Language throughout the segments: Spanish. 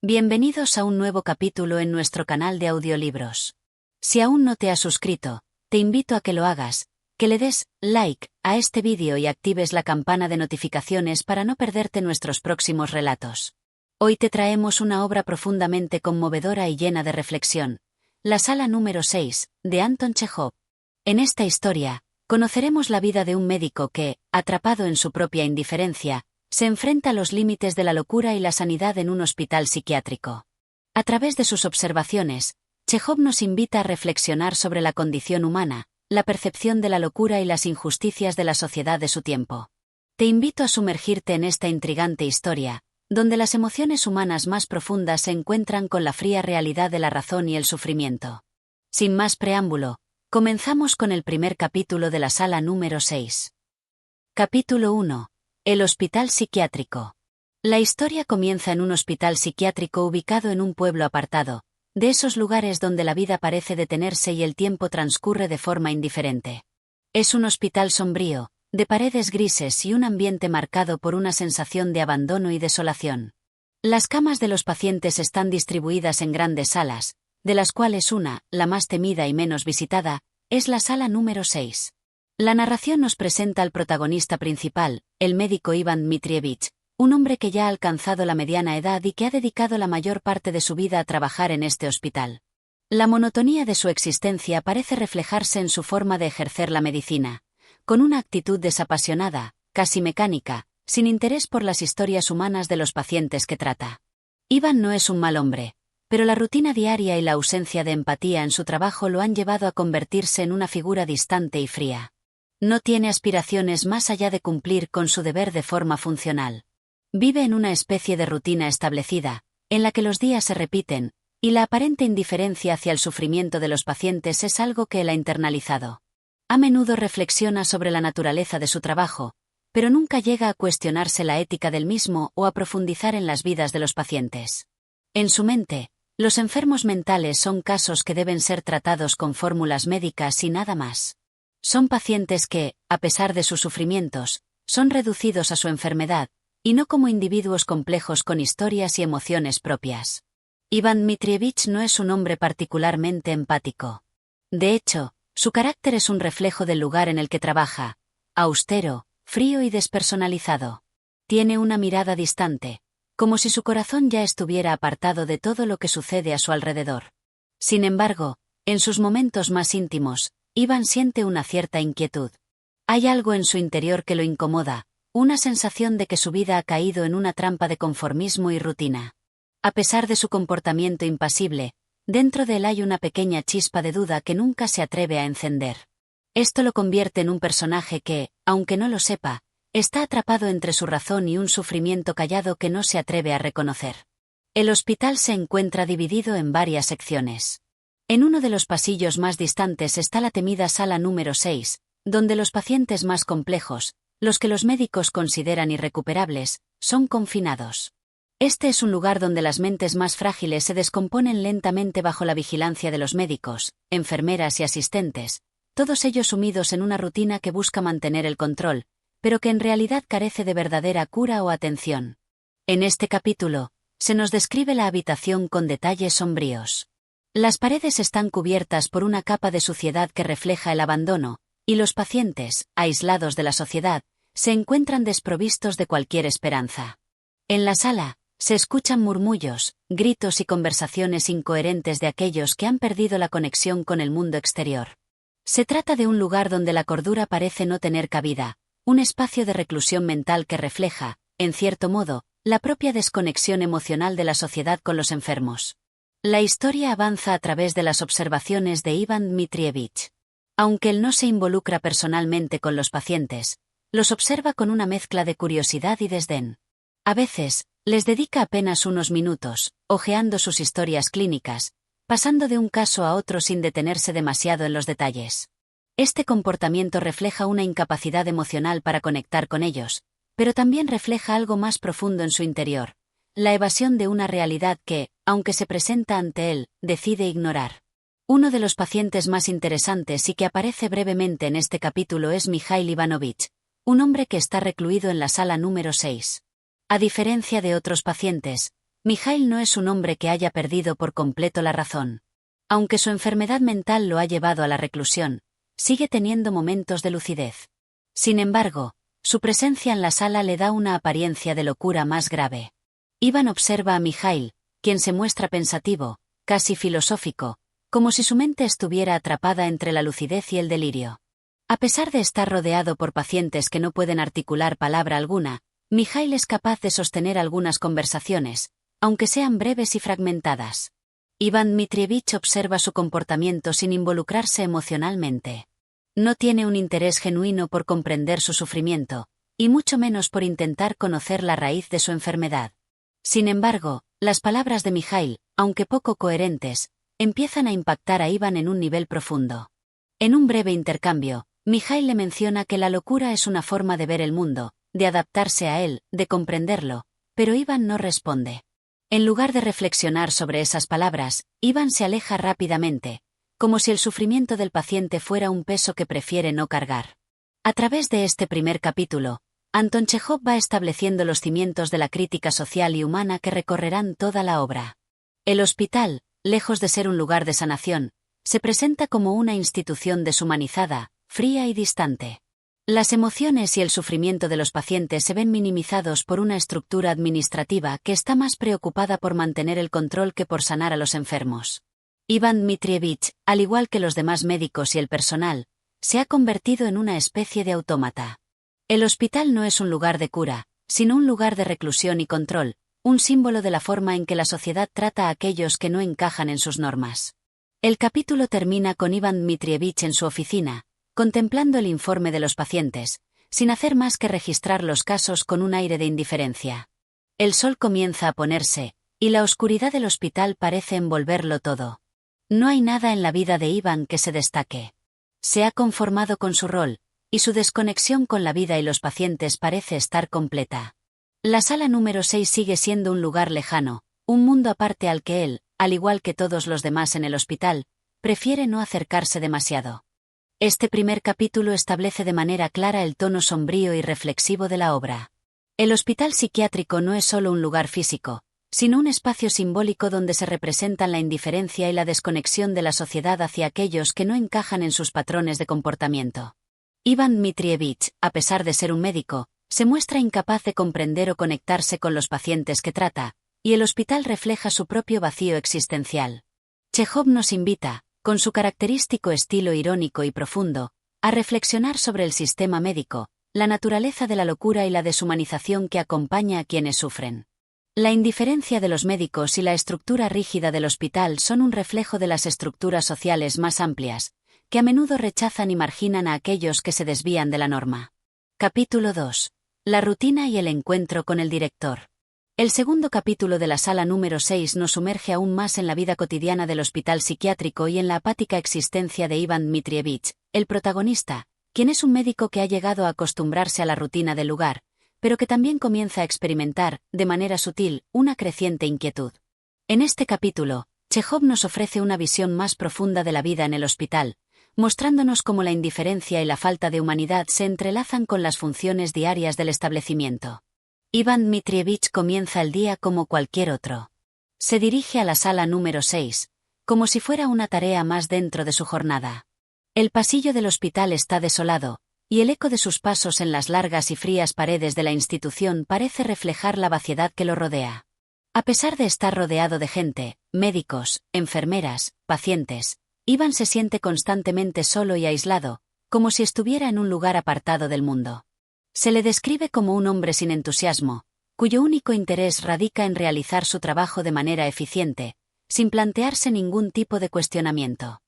Bienvenidos a un nuevo capítulo en nuestro canal de audiolibros. Si aún no te has suscrito, te invito a que lo hagas, que le des like a este vídeo y actives la campana de notificaciones para no perderte nuestros próximos relatos. Hoy te traemos una obra profundamente conmovedora y llena de reflexión, La sala número 6, de Anton Chejov. En esta historia, conoceremos la vida de un médico que, atrapado en su propia indiferencia, se enfrenta a los límites de la locura y la sanidad en un hospital psiquiátrico. A través de sus observaciones, Chejov nos invita a reflexionar sobre la condición humana, la percepción de la locura y las injusticias de la sociedad de su tiempo. Te invito a sumergirte en esta intrigante historia, donde las emociones humanas más profundas se encuentran con la fría realidad de la razón y el sufrimiento. Sin más preámbulo, comenzamos con el primer capítulo de la sala número 6. Capítulo 1. El hospital psiquiátrico. La historia comienza en un hospital psiquiátrico ubicado en un pueblo apartado, de esos lugares donde la vida parece detenerse y el tiempo transcurre de forma indiferente. Es un hospital sombrío, de paredes grises y un ambiente marcado por una sensación de abandono y desolación. Las camas de los pacientes están distribuidas en grandes salas, de las cuales una, la más temida y menos visitada, es la sala número 6. La narración nos presenta al protagonista principal, el médico Ivan Dmitrievich, un hombre que ya ha alcanzado la mediana edad y que ha dedicado la mayor parte de su vida a trabajar en este hospital. La monotonía de su existencia parece reflejarse en su forma de ejercer la medicina, con una actitud desapasionada, casi mecánica, sin interés por las historias humanas de los pacientes que trata. Ivan no es un mal hombre, pero la rutina diaria y la ausencia de empatía en su trabajo lo han llevado a convertirse en una figura distante y fría. No tiene aspiraciones más allá de cumplir con su deber de forma funcional. Vive en una especie de rutina establecida, en la que los días se repiten, y la aparente indiferencia hacia el sufrimiento de los pacientes es algo que él ha internalizado. A menudo reflexiona sobre la naturaleza de su trabajo, pero nunca llega a cuestionarse la ética del mismo o a profundizar en las vidas de los pacientes. En su mente, los enfermos mentales son casos que deben ser tratados con fórmulas médicas y nada más. Son pacientes que, a pesar de sus sufrimientos, son reducidos a su enfermedad, y no como individuos complejos con historias y emociones propias. Ivan Dmitrievich no es un hombre particularmente empático. De hecho, su carácter es un reflejo del lugar en el que trabaja, austero, frío y despersonalizado. Tiene una mirada distante, como si su corazón ya estuviera apartado de todo lo que sucede a su alrededor. Sin embargo, en sus momentos más íntimos, Ivan siente una cierta inquietud. Hay algo en su interior que lo incomoda, una sensación de que su vida ha caído en una trampa de conformismo y rutina. A pesar de su comportamiento impasible, dentro de él hay una pequeña chispa de duda que nunca se atreve a encender. Esto lo convierte en un personaje que, aunque no lo sepa, está atrapado entre su razón y un sufrimiento callado que no se atreve a reconocer. El hospital se encuentra dividido en varias secciones. En uno de los pasillos más distantes está la temida sala número 6, donde los pacientes más complejos, los que los médicos consideran irrecuperables, son confinados. Este es un lugar donde las mentes más frágiles se descomponen lentamente bajo la vigilancia de los médicos, enfermeras y asistentes, todos ellos sumidos en una rutina que busca mantener el control, pero que en realidad carece de verdadera cura o atención. En este capítulo, se nos describe la habitación con detalles sombríos. Las paredes están cubiertas por una capa de suciedad que refleja el abandono, y los pacientes, aislados de la sociedad, se encuentran desprovistos de cualquier esperanza. En la sala, se escuchan murmullos, gritos y conversaciones incoherentes de aquellos que han perdido la conexión con el mundo exterior. Se trata de un lugar donde la cordura parece no tener cabida, un espacio de reclusión mental que refleja, en cierto modo, la propia desconexión emocional de la sociedad con los enfermos. La historia avanza a través de las observaciones de Ivan Dmitrievich. Aunque él no se involucra personalmente con los pacientes, los observa con una mezcla de curiosidad y desdén. A veces, les dedica apenas unos minutos, hojeando sus historias clínicas, pasando de un caso a otro sin detenerse demasiado en los detalles. Este comportamiento refleja una incapacidad emocional para conectar con ellos, pero también refleja algo más profundo en su interior, la evasión de una realidad que, aunque se presenta ante él, decide ignorar. Uno de los pacientes más interesantes y que aparece brevemente en este capítulo es Mikhail Ivanovich, un hombre que está recluido en la sala número 6. A diferencia de otros pacientes, Mikhail no es un hombre que haya perdido por completo la razón. Aunque su enfermedad mental lo ha llevado a la reclusión, sigue teniendo momentos de lucidez. Sin embargo, su presencia en la sala le da una apariencia de locura más grave. Ivan observa a Mikhail, quien se muestra pensativo, casi filosófico, como si su mente estuviera atrapada entre la lucidez y el delirio. A pesar de estar rodeado por pacientes que no pueden articular palabra alguna, Mikhail es capaz de sostener algunas conversaciones, aunque sean breves y fragmentadas. Iván Dmitrievich observa su comportamiento sin involucrarse emocionalmente. No tiene un interés genuino por comprender su sufrimiento, y mucho menos por intentar conocer la raíz de su enfermedad. Sin embargo, las palabras de Mikhail, aunque poco coherentes, empiezan a impactar a Iván en un nivel profundo. En un breve intercambio, Mikhail le menciona que la locura es una forma de ver el mundo, de adaptarse a él, de comprenderlo, pero Iván no responde. En lugar de reflexionar sobre esas palabras, Iván se aleja rápidamente, como si el sufrimiento del paciente fuera un peso que prefiere no cargar. A través de este primer capítulo, Anton Chejov va estableciendo los cimientos de la crítica social y humana que recorrerán toda la obra. El hospital, lejos de ser un lugar de sanación, se presenta como una institución deshumanizada, fría y distante. Las emociones y el sufrimiento de los pacientes se ven minimizados por una estructura administrativa que está más preocupada por mantener el control que por sanar a los enfermos. Iván Dmitrievich, al igual que los demás médicos y el personal, se ha convertido en una especie de autómata. El hospital no es un lugar de cura, sino un lugar de reclusión y control, un símbolo de la forma en que la sociedad trata a aquellos que no encajan en sus normas. El capítulo termina con Iván Dmitrievich en su oficina, contemplando el informe de los pacientes, sin hacer más que registrar los casos con un aire de indiferencia. El sol comienza a ponerse, y la oscuridad del hospital parece envolverlo todo. No hay nada en la vida de Iván que se destaque. Se ha conformado con su rol, y su desconexión con la vida y los pacientes parece estar completa. La sala número 6 sigue siendo un lugar lejano, un mundo aparte al que él, al igual que todos los demás en el hospital, prefiere no acercarse demasiado. Este primer capítulo establece de manera clara el tono sombrío y reflexivo de la obra. El hospital psiquiátrico no es solo un lugar físico, sino un espacio simbólico donde se representan la indiferencia y la desconexión de la sociedad hacia aquellos que no encajan en sus patrones de comportamiento. Iván Dmitrievich, a pesar de ser un médico, se muestra incapaz de comprender o conectarse con los pacientes que trata, y el hospital refleja su propio vacío existencial. Chejov nos invita, con su característico estilo irónico y profundo, a reflexionar sobre el sistema médico, la naturaleza de la locura y la deshumanización que acompaña a quienes sufren. La indiferencia de los médicos y la estructura rígida del hospital son un reflejo de las estructuras sociales más amplias, que a menudo rechazan y marginan a aquellos que se desvían de la norma. Capítulo 2. La rutina y el encuentro con el director. El segundo capítulo de la sala número 6 nos sumerge aún más en la vida cotidiana del hospital psiquiátrico y en la apática existencia de Iván Dmitrievich, el protagonista, quien es un médico que ha llegado a acostumbrarse a la rutina del lugar, pero que también comienza a experimentar, de manera sutil, una creciente inquietud. En este capítulo, Chejov nos ofrece una visión más profunda de la vida en el hospital, mostrándonos cómo la indiferencia y la falta de humanidad se entrelazan con las funciones diarias del establecimiento. Iván Dmitrievich comienza el día como cualquier otro. Se dirige a la sala número 6, como si fuera una tarea más dentro de su jornada. El pasillo del hospital está desolado, y el eco de sus pasos en las largas y frías paredes de la institución parece reflejar la vaciedad que lo rodea. A pesar de estar rodeado de gente, médicos, enfermeras, pacientes, Iván se siente constantemente solo y aislado, como si estuviera en un lugar apartado del mundo. Se le describe como un hombre sin entusiasmo, cuyo único interés radica en realizar su trabajo de manera eficiente, sin plantearse ningún tipo de cuestionamiento.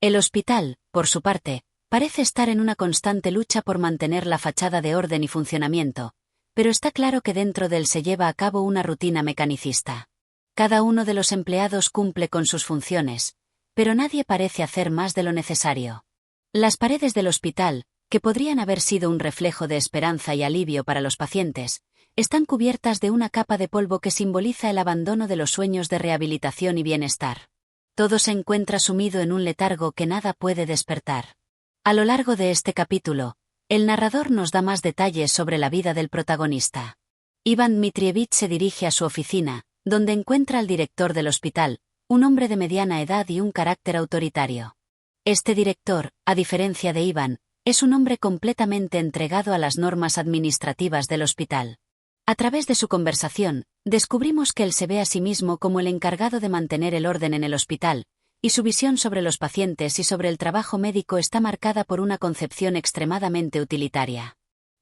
El hospital, por su parte, parece estar en una constante lucha por mantener la fachada de orden y funcionamiento, pero está claro que dentro de él se lleva a cabo una rutina mecanicista. Cada uno de los empleados cumple con sus funciones, pero nadie parece hacer más de lo necesario. Las paredes del hospital, que podrían haber sido un reflejo de esperanza y alivio para los pacientes, están cubiertas de una capa de polvo que simboliza el abandono de los sueños de rehabilitación y bienestar. Todo se encuentra sumido en un letargo que nada puede despertar. A lo largo de este capítulo, el narrador nos da más detalles sobre la vida del protagonista. Iván Dmitrievich se dirige a su oficina, donde encuentra al director del hospital, un hombre de mediana edad y un carácter autoritario. Este director, a diferencia de Ivan, es un hombre completamente entregado a las normas administrativas del hospital. A través de su conversación, descubrimos que él se ve a sí mismo como el encargado de mantener el orden en el hospital, y su visión sobre los pacientes y sobre el trabajo médico está marcada por una concepción extremadamente utilitaria.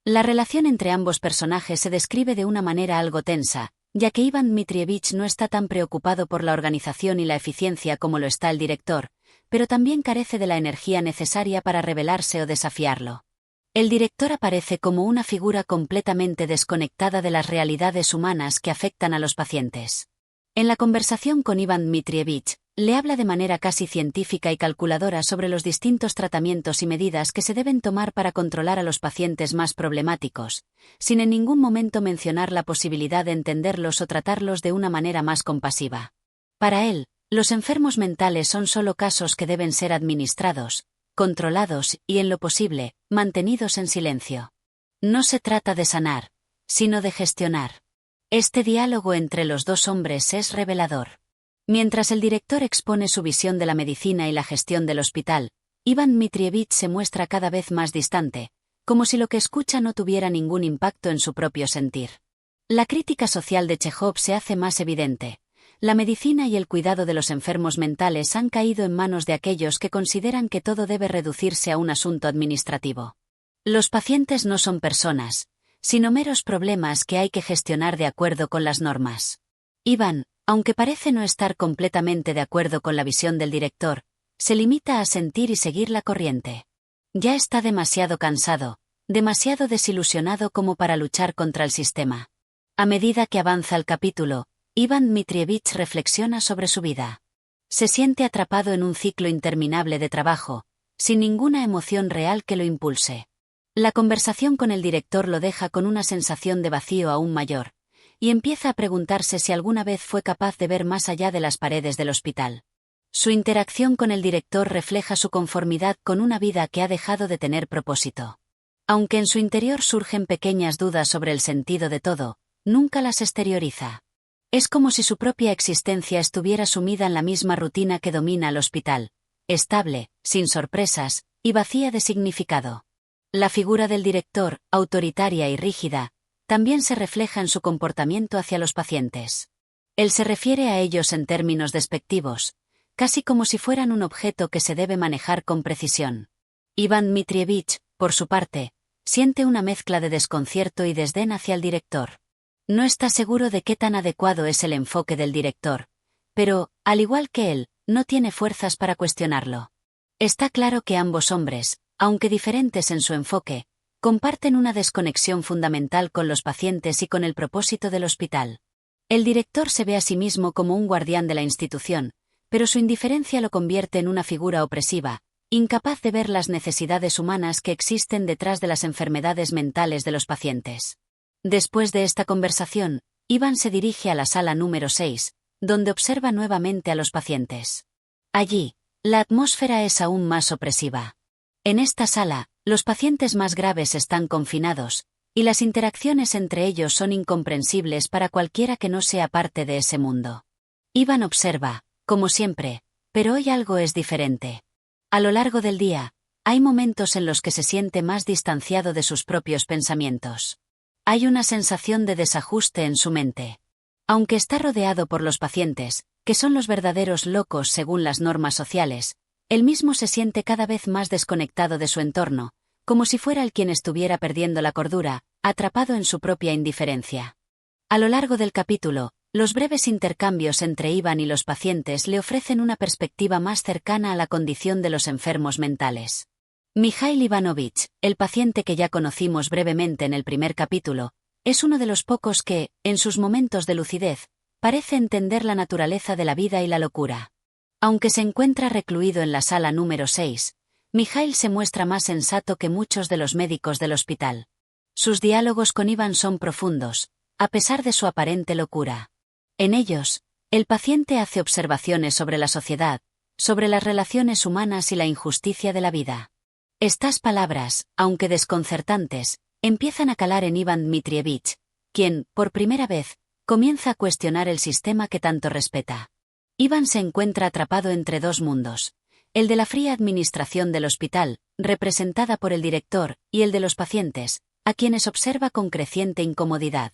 La relación entre ambos personajes se describe de una manera algo tensa, ya que Ivan Dmitrievich no está tan preocupado por la organización y la eficiencia como lo está el director, pero también carece de la energía necesaria para rebelarse o desafiarlo. El director aparece como una figura completamente desconectada de las realidades humanas que afectan a los pacientes. En la conversación con Ivan Dmitrievich, le habla de manera casi científica y calculadora sobre los distintos tratamientos y medidas que se deben tomar para controlar a los pacientes más problemáticos, sin en ningún momento mencionar la posibilidad de entenderlos o tratarlos de una manera más compasiva. Para él, los enfermos mentales son solo casos que deben ser administrados, controlados y, en lo posible, mantenidos en silencio. No se trata de sanar, sino de gestionar. Este diálogo entre los dos hombres es revelador. Mientras el director expone su visión de la medicina y la gestión del hospital, Ivan Dmitrievich se muestra cada vez más distante, como si lo que escucha no tuviera ningún impacto en su propio sentir. La crítica social de Chekhov se hace más evidente. La medicina y el cuidado de los enfermos mentales han caído en manos de aquellos que consideran que todo debe reducirse a un asunto administrativo. Los pacientes no son personas, sino meros problemas que hay que gestionar de acuerdo con las normas. Ivan, aunque parece no estar completamente de acuerdo con la visión del director, se limita a sentir y seguir la corriente. Ya está demasiado cansado, demasiado desilusionado como para luchar contra el sistema. A medida que avanza el capítulo, Ivan Dmitrievich reflexiona sobre su vida. Se siente atrapado en un ciclo interminable de trabajo, sin ninguna emoción real que lo impulse. La conversación con el director lo deja con una sensación de vacío aún mayor, y empieza a preguntarse si alguna vez fue capaz de ver más allá de las paredes del hospital. Su interacción con el director refleja su conformidad con una vida que ha dejado de tener propósito. Aunque en su interior surgen pequeñas dudas sobre el sentido de todo, nunca las exterioriza. Es como si su propia existencia estuviera sumida en la misma rutina que domina el hospital, estable, sin sorpresas, y vacía de significado. La figura del director, autoritaria y rígida, también se refleja en su comportamiento hacia los pacientes. Él se refiere a ellos en términos despectivos, casi como si fueran un objeto que se debe manejar con precisión. Ivan Dmitrievich, por su parte, siente una mezcla de desconcierto y desdén hacia el director. No está seguro de qué tan adecuado es el enfoque del director, pero, al igual que él, no tiene fuerzas para cuestionarlo. Está claro que ambos hombres, aunque diferentes en su enfoque, comparten una desconexión fundamental con los pacientes y con el propósito del hospital. El director se ve a sí mismo como un guardián de la institución, pero su indiferencia lo convierte en una figura opresiva, incapaz de ver las necesidades humanas que existen detrás de las enfermedades mentales de los pacientes. Después de esta conversación, Ivan se dirige a la sala número 6, donde observa nuevamente a los pacientes. Allí, la atmósfera es aún más opresiva. En esta sala, los pacientes más graves están confinados, y las interacciones entre ellos son incomprensibles para cualquiera que no sea parte de ese mundo. Ivan observa, como siempre, pero hoy algo es diferente. A lo largo del día, hay momentos en los que se siente más distanciado de sus propios pensamientos. Hay una sensación de desajuste en su mente. Aunque está rodeado por los pacientes, que son los verdaderos locos según las normas sociales, él mismo se siente cada vez más desconectado de su entorno, como si fuera el quien estuviera perdiendo la cordura, atrapado en su propia indiferencia. A lo largo del capítulo, los breves intercambios entre Ivan y los pacientes le ofrecen una perspectiva más cercana a la condición de los enfermos mentales. Mikhail Ivanovich, el paciente que ya conocimos brevemente en el primer capítulo, es uno de los pocos que, en sus momentos de lucidez, parece entender la naturaleza de la vida y la locura. Aunque se encuentra recluido en la sala número 6, Mikhail se muestra más sensato que muchos de los médicos del hospital. Sus diálogos con Ivan son profundos, a pesar de su aparente locura. En ellos, el paciente hace observaciones sobre la sociedad, sobre las relaciones humanas y la injusticia de la vida. Estas palabras, aunque desconcertantes, empiezan a calar en Ivan Dmitrievich, quien, por primera vez, comienza a cuestionar el sistema que tanto respeta. Iván se encuentra atrapado entre dos mundos: el de la fría administración del hospital, representada por el director, y el de los pacientes, a quienes observa con creciente incomodidad.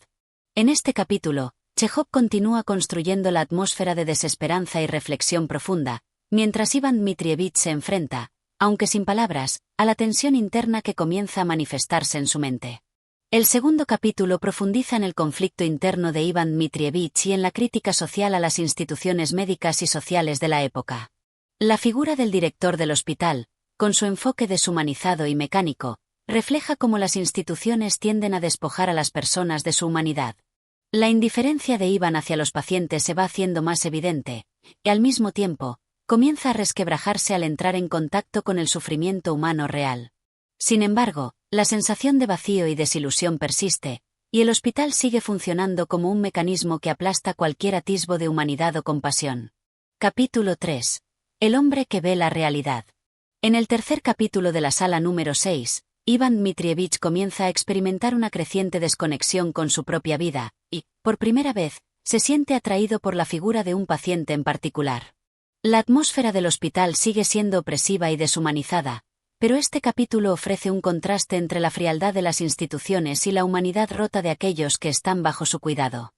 En este capítulo, Chejov continúa construyendo la atmósfera de desesperanza y reflexión profunda, mientras Iván Dmitrievich se enfrenta, aunque sin palabras, a la tensión interna que comienza a manifestarse en su mente. El segundo capítulo profundiza en el conflicto interno de Iván Dmitrievich y en la crítica social a las instituciones médicas y sociales de la época. La figura del director del hospital, con su enfoque deshumanizado y mecánico, refleja cómo las instituciones tienden a despojar a las personas de su humanidad. La indiferencia de Iván hacia los pacientes se va haciendo más evidente, y al mismo tiempo, comienza a resquebrajarse al entrar en contacto con el sufrimiento humano real. Sin embargo, la sensación de vacío y desilusión persiste, y el hospital sigue funcionando como un mecanismo que aplasta cualquier atisbo de humanidad o compasión. Capítulo 3. El hombre que ve la realidad. En el tercer capítulo de la sala número 6, Iván Dmitrievich comienza a experimentar una creciente desconexión con su propia vida, y, por primera vez, se siente atraído por la figura de un paciente en particular. La atmósfera del hospital sigue siendo opresiva y deshumanizada, pero este capítulo ofrece un contraste entre la frialdad de las instituciones y la humanidad rota de aquellos que están bajo su cuidado.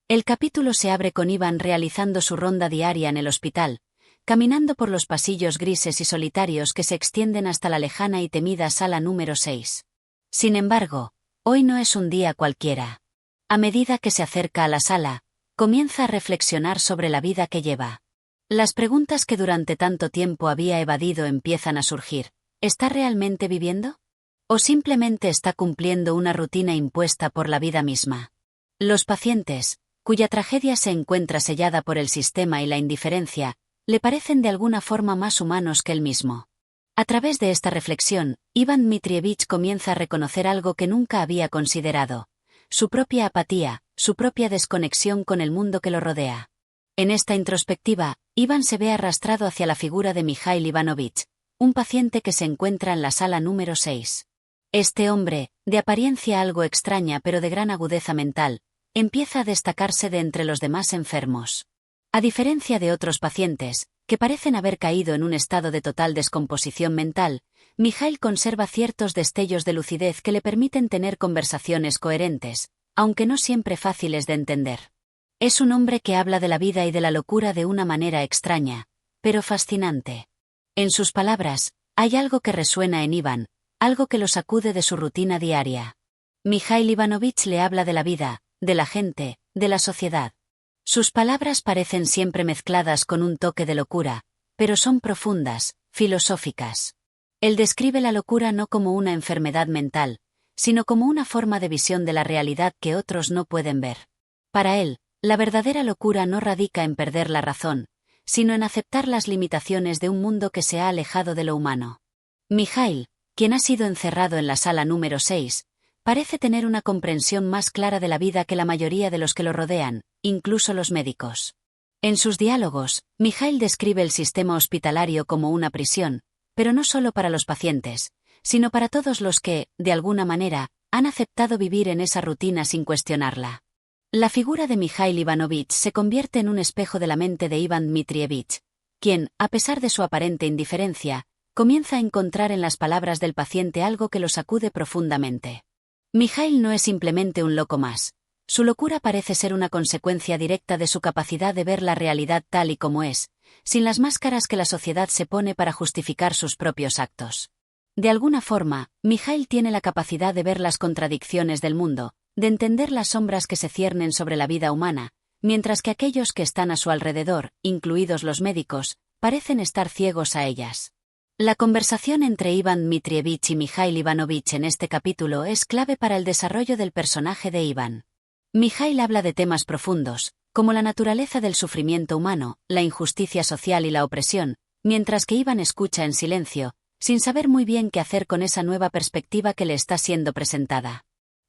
El capítulo se abre con Iván realizando su ronda diaria en el hospital, caminando por los pasillos grises y solitarios que se extienden hasta la lejana y temida sala número 6. Sin embargo, hoy no es un día cualquiera. A medida que se acerca a la sala, comienza a reflexionar sobre la vida que lleva. Las preguntas que durante tanto tiempo había evadido empiezan a surgir. ¿Está realmente viviendo? ¿O simplemente está cumpliendo una rutina impuesta por la vida misma? Los pacientes, cuya tragedia se encuentra sellada por el sistema y la indiferencia, le parecen de alguna forma más humanos que él mismo. A través de esta reflexión, Iván Dmitrievich comienza a reconocer algo que nunca había considerado: su propia apatía, su propia desconexión con el mundo que lo rodea. En esta introspectiva, Iván se ve arrastrado hacia la figura de Mikhail Ivanovich, un paciente que se encuentra en la sala número 6. Este hombre, de apariencia algo extraña pero de gran agudeza mental, empieza a destacarse de entre los demás enfermos. A diferencia de otros pacientes, que parecen haber caído en un estado de total descomposición mental, Mikhail conserva ciertos destellos de lucidez que le permiten tener conversaciones coherentes, aunque no siempre fáciles de entender. Es un hombre que habla de la vida y de la locura de una manera extraña, pero fascinante. En sus palabras, hay algo que resuena en Iván, algo que lo sacude de su rutina diaria. Mikhail Ivanovich le habla de la vida, de la gente, de la sociedad. Sus palabras parecen siempre mezcladas con un toque de locura, pero son profundas, filosóficas. Él describe la locura no como una enfermedad mental, sino como una forma de visión de la realidad que otros no pueden ver. Para él, la verdadera locura no radica en perder la razón, sino en aceptar las limitaciones de un mundo que se ha alejado de lo humano. Mikhail, quien ha sido encerrado en la sala número 6, parece tener una comprensión más clara de la vida que la mayoría de los que lo rodean, incluso los médicos. En sus diálogos, Mikhail describe el sistema hospitalario como una prisión, pero no solo para los pacientes, sino para todos los que, de alguna manera, han aceptado vivir en esa rutina sin cuestionarla. La figura de Mikhail Ivanovich se convierte en un espejo de la mente de Iván Dmitrievich, quien, a pesar de su aparente indiferencia, comienza a encontrar en las palabras del paciente algo que lo sacude profundamente. Mikhail no es simplemente un loco más. Su locura parece ser una consecuencia directa de su capacidad de ver la realidad tal y como es, sin las máscaras que la sociedad se pone para justificar sus propios actos. De alguna forma, Mikhail tiene la capacidad de ver las contradicciones del mundo, de entender las sombras que se ciernen sobre la vida humana, mientras que aquellos que están a su alrededor, incluidos los médicos, parecen estar ciegos a ellas. La conversación entre Iván Dmitrievich y Mikhail Ivanovich en este capítulo es clave para el desarrollo del personaje de Iván. Mikhail habla de temas profundos, como la naturaleza del sufrimiento humano, la injusticia social y la opresión, mientras que Iván escucha en silencio, sin saber muy bien qué hacer con esa nueva perspectiva que le está siendo presentada.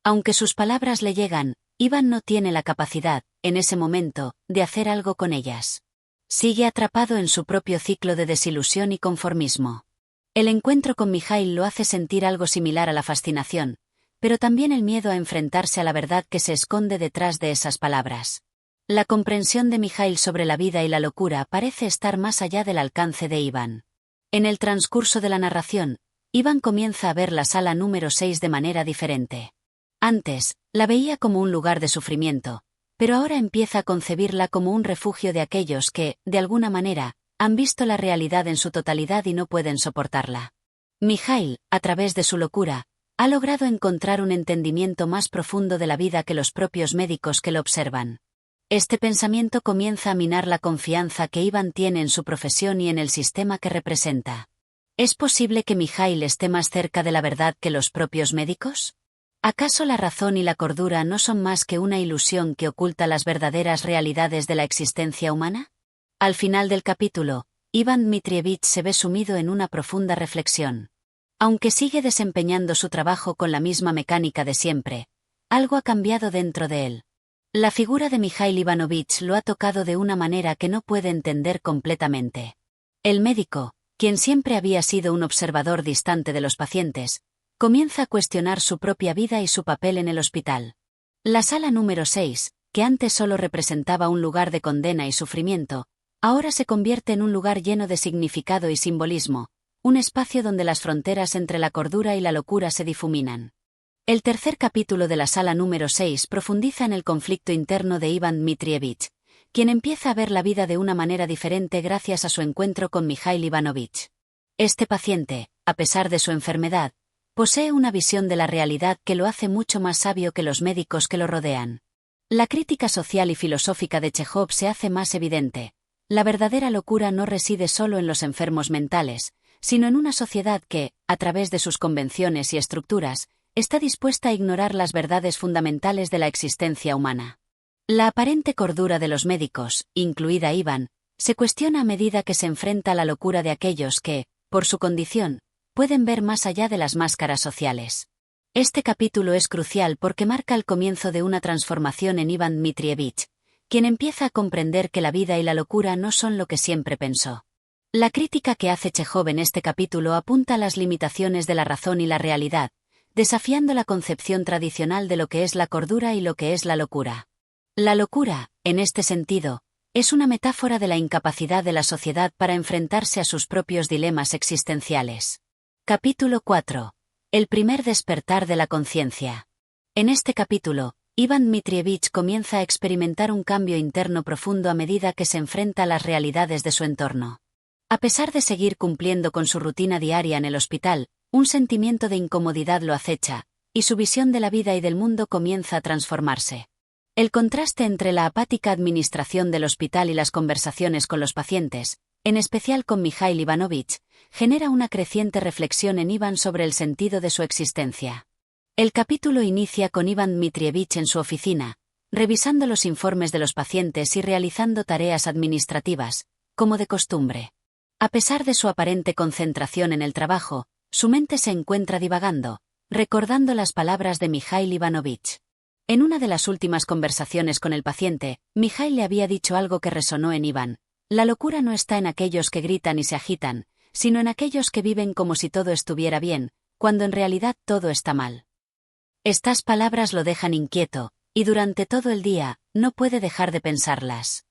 Aunque sus palabras le llegan, Iván no tiene la capacidad, en ese momento, de hacer algo con ellas. Sigue atrapado en su propio ciclo de desilusión y conformismo. El encuentro con Mikhail lo hace sentir algo similar a la fascinación, pero también el miedo a enfrentarse a la verdad que se esconde detrás de esas palabras. La comprensión de Mikhail sobre la vida y la locura parece estar más allá del alcance de Iván. En el transcurso de la narración, Iván comienza a ver la sala número 6 de manera diferente. Antes, la veía como un lugar de sufrimiento, pero ahora empieza a concebirla como un refugio de aquellos que, de alguna manera, han visto la realidad en su totalidad y no pueden soportarla. Mikhail, a través de su locura, ha logrado encontrar un entendimiento más profundo de la vida que los propios médicos que lo observan. Este pensamiento comienza a minar la confianza que Iván tiene en su profesión y en el sistema que representa. ¿Es posible que Mikhail esté más cerca de la verdad que los propios médicos? ¿Acaso la razón y la cordura no son más que una ilusión que oculta las verdaderas realidades de la existencia humana? Al final del capítulo, Iván Dmitrievich se ve sumido en una profunda reflexión. Aunque sigue desempeñando su trabajo con la misma mecánica de siempre, algo ha cambiado dentro de él. La figura de Mikhail Ivanovich lo ha tocado de una manera que no puede entender completamente. El médico, quien siempre había sido un observador distante de los pacientes, comienza a cuestionar su propia vida y su papel en el hospital. La sala número 6, que antes solo representaba un lugar de condena y sufrimiento, ahora se convierte en un lugar lleno de significado y simbolismo, un espacio donde las fronteras entre la cordura y la locura se difuminan. El tercer capítulo de la sala número 6 profundiza en el conflicto interno de Iván Dmitrievich, quien empieza a ver la vida de una manera diferente gracias a su encuentro con Mikhail Ivanovich. Este paciente, a pesar de su enfermedad, posee una visión de la realidad que lo hace mucho más sabio que los médicos que lo rodean. La crítica social y filosófica de Chejov se hace más evidente. La verdadera locura no reside solo en los enfermos mentales, sino en una sociedad que, a través de sus convenciones y estructuras, está dispuesta a ignorar las verdades fundamentales de la existencia humana. La aparente cordura de los médicos, incluida Iván, se cuestiona a medida que se enfrenta a la locura de aquellos que, por su condición, pueden ver más allá de las máscaras sociales. Este capítulo es crucial porque marca el comienzo de una transformación en Iván Dmitrievich, quien empieza a comprender que la vida y la locura no son lo que siempre pensó. La crítica que hace Chejov en este capítulo apunta a las limitaciones de la razón y la realidad, desafiando la concepción tradicional de lo que es la cordura y lo que es la locura. La locura, en este sentido, es una metáfora de la incapacidad de la sociedad para enfrentarse a sus propios dilemas existenciales. Capítulo 4. El primer despertar de la conciencia. En este capítulo, Iván Dmitrievich comienza a experimentar un cambio interno profundo a medida que se enfrenta a las realidades de su entorno. A pesar de seguir cumpliendo con su rutina diaria en el hospital, un sentimiento de incomodidad lo acecha, y su visión de la vida y del mundo comienza a transformarse. El contraste entre la apática administración del hospital y las conversaciones con los pacientes, en especial con Mikhail Ivanovich, genera una creciente reflexión en Iván sobre el sentido de su existencia. El capítulo inicia con Iván Dmitrievich en su oficina, revisando los informes de los pacientes y realizando tareas administrativas, como de costumbre. A pesar de su aparente concentración en el trabajo, su mente se encuentra divagando, recordando las palabras de Mikhail Ivanovich. En una de las últimas conversaciones con el paciente, Mikhail le había dicho algo que resonó en Iván. La locura no está en aquellos que gritan y se agitan, sino en aquellos que viven como si todo estuviera bien, cuando en realidad todo está mal. Estas palabras lo dejan inquieto, y durante todo el día, no puede dejar de pensarlas.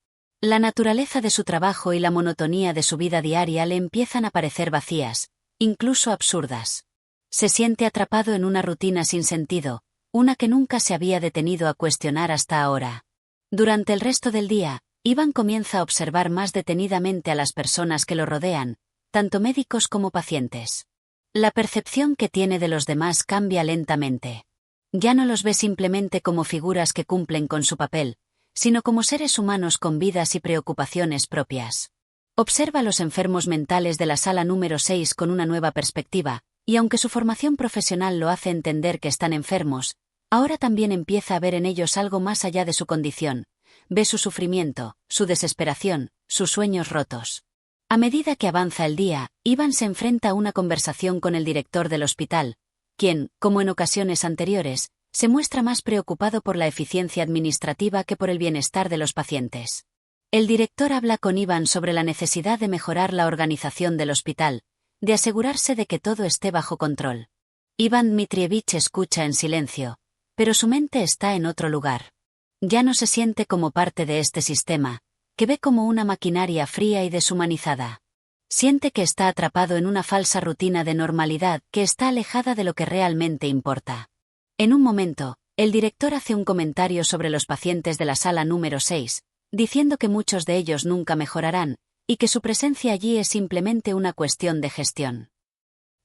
La naturaleza de su trabajo y la monotonía de su vida diaria le empiezan a parecer vacías, incluso absurdas. Se siente atrapado en una rutina sin sentido, una que nunca se había detenido a cuestionar hasta ahora. Durante el resto del día, Iván comienza a observar más detenidamente a las personas que lo rodean, tanto médicos como pacientes. La percepción que tiene de los demás cambia lentamente. Ya no los ve simplemente como figuras que cumplen con su papel, sino como seres humanos con vidas y preocupaciones propias. Observa a los enfermos mentales de la sala número 6 con una nueva perspectiva, y aunque su formación profesional lo hace entender que están enfermos, ahora también empieza a ver en ellos algo más allá de su condición. Ve su sufrimiento, su desesperación, sus sueños rotos. A medida que avanza el día, Iván se enfrenta a una conversación con el director del hospital, quien, como en ocasiones anteriores, se muestra más preocupado por la eficiencia administrativa que por el bienestar de los pacientes. El director habla con Iván sobre la necesidad de mejorar la organización del hospital, de asegurarse de que todo esté bajo control. Iván Dmitrievich escucha en silencio, pero su mente está en otro lugar. Ya no se siente como parte de este sistema, que ve como una maquinaria fría y deshumanizada. Siente que está atrapado en una falsa rutina de normalidad que está alejada de lo que realmente importa. En un momento, el director hace un comentario sobre los pacientes de la sala número 6, diciendo que muchos de ellos nunca mejorarán, y que su presencia allí es simplemente una cuestión de gestión.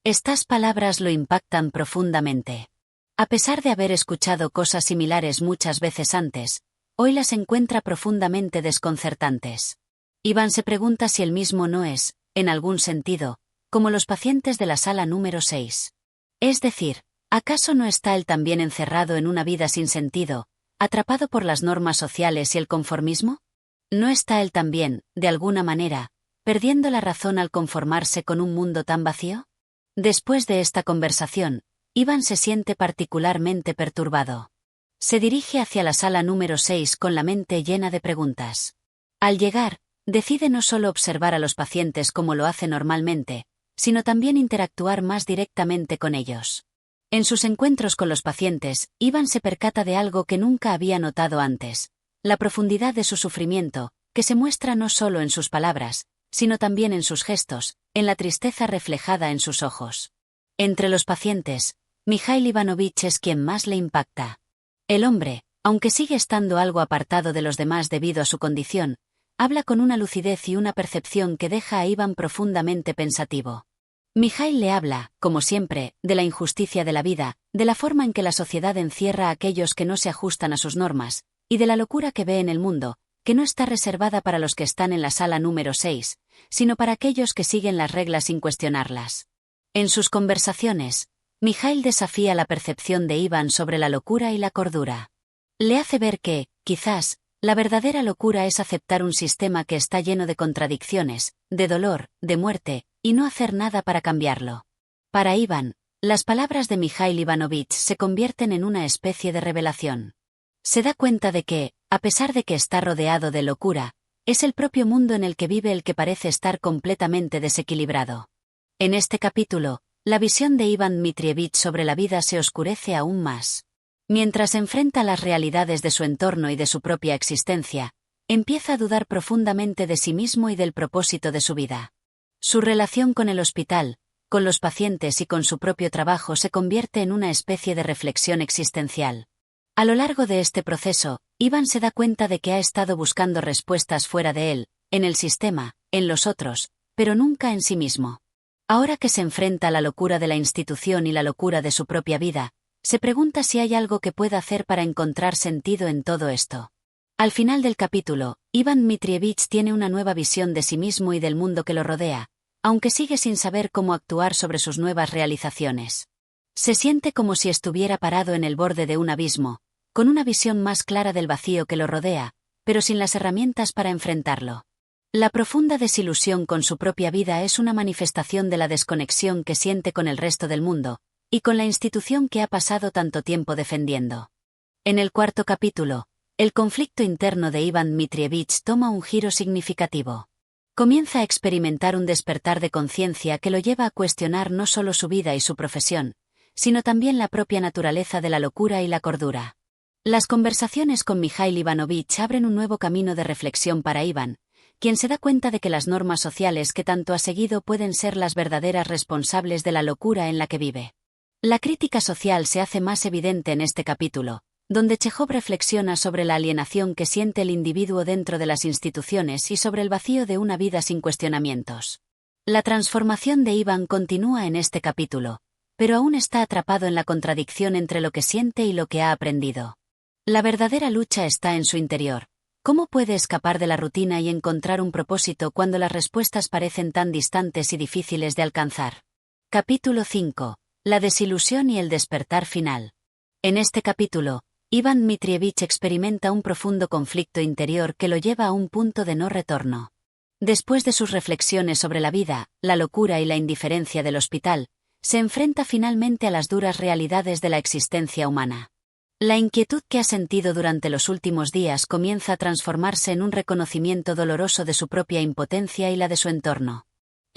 Estas palabras lo impactan profundamente. A pesar de haber escuchado cosas similares muchas veces antes, hoy las encuentra profundamente desconcertantes. Iván se pregunta si él mismo no es, en algún sentido, como los pacientes de la sala número 6. Es decir, ¿acaso no está él también encerrado en una vida sin sentido, atrapado por las normas sociales y el conformismo? ¿No está él también, de alguna manera, perdiendo la razón al conformarse con un mundo tan vacío? Después de esta conversación, Iván se siente particularmente perturbado. Se dirige hacia la sala número 6 con la mente llena de preguntas. Al llegar, decide no solo observar a los pacientes como lo hace normalmente, sino también interactuar más directamente con ellos. En sus encuentros con los pacientes, Iván se percata de algo que nunca había notado antes: la profundidad de su sufrimiento, que se muestra no solo en sus palabras, sino también en sus gestos, en la tristeza reflejada en sus ojos. Entre los pacientes, Mikhail Ivanovich es quien más le impacta. El hombre, aunque sigue estando algo apartado de los demás debido a su condición, habla con una lucidez y una percepción que deja a Iván profundamente pensativo. Mikhail le habla, como siempre, de la injusticia de la vida, de la forma en que la sociedad encierra a aquellos que no se ajustan a sus normas, y de la locura que ve en el mundo, que no está reservada para los que están en la sala número 6, sino para aquellos que siguen las reglas sin cuestionarlas. En sus conversaciones, Mikhail desafía la percepción de Iván sobre la locura y la cordura. Le hace ver que, quizás, la verdadera locura es aceptar un sistema que está lleno de contradicciones, de dolor, de muerte, y no hacer nada para cambiarlo. Para Iván, las palabras de Mikhail Ivanovich se convierten en una especie de revelación. Se da cuenta de que, a pesar de que está rodeado de locura, es el propio mundo en el que vive el que parece estar completamente desequilibrado. En este capítulo, la visión de Iván Dmitrievich sobre la vida se oscurece aún más. Mientras enfrenta las realidades de su entorno y de su propia existencia, empieza a dudar profundamente de sí mismo y del propósito de su vida. Su relación con el hospital, con los pacientes y con su propio trabajo se convierte en una especie de reflexión existencial. A lo largo de este proceso, Iván se da cuenta de que ha estado buscando respuestas fuera de él, en el sistema, en los otros, pero nunca en sí mismo. Ahora que se enfrenta a la locura de la institución y la locura de su propia vida, se pregunta si hay algo que pueda hacer para encontrar sentido en todo esto. Al final del capítulo, Iván Dmitrievich tiene una nueva visión de sí mismo y del mundo que lo rodea, aunque sigue sin saber cómo actuar sobre sus nuevas realizaciones. Se siente como si estuviera parado en el borde de un abismo, con una visión más clara del vacío que lo rodea, pero sin las herramientas para enfrentarlo. La profunda desilusión con su propia vida es una manifestación de la desconexión que siente con el resto del mundo, y con la institución que ha pasado tanto tiempo defendiendo. En el cuarto capítulo, el conflicto interno de Iván Dmitrievich toma un giro significativo. Comienza a experimentar un despertar de conciencia que lo lleva a cuestionar no solo su vida y su profesión, sino también la propia naturaleza de la locura y la cordura. Las conversaciones con Mikhail Ivanovich abren un nuevo camino de reflexión para Iván, quien se da cuenta de que las normas sociales que tanto ha seguido pueden ser las verdaderas responsables de la locura en la que vive. La crítica social se hace más evidente en este capítulo, donde Chejov reflexiona sobre la alienación que siente el individuo dentro de las instituciones y sobre el vacío de una vida sin cuestionamientos. La transformación de Iván continúa en este capítulo, pero aún está atrapado en la contradicción entre lo que siente y lo que ha aprendido. La verdadera lucha está en su interior. ¿Cómo puede escapar de la rutina y encontrar un propósito cuando las respuestas parecen tan distantes y difíciles de alcanzar? Capítulo 5. La desilusión y el despertar final. En este capítulo, Iván Dmitrievich experimenta un profundo conflicto interior que lo lleva a un punto de no retorno. Después de sus reflexiones sobre la vida, la locura y la indiferencia del hospital, se enfrenta finalmente a las duras realidades de la existencia humana. La inquietud que ha sentido durante los últimos días comienza a transformarse en un reconocimiento doloroso de su propia impotencia y la de su entorno.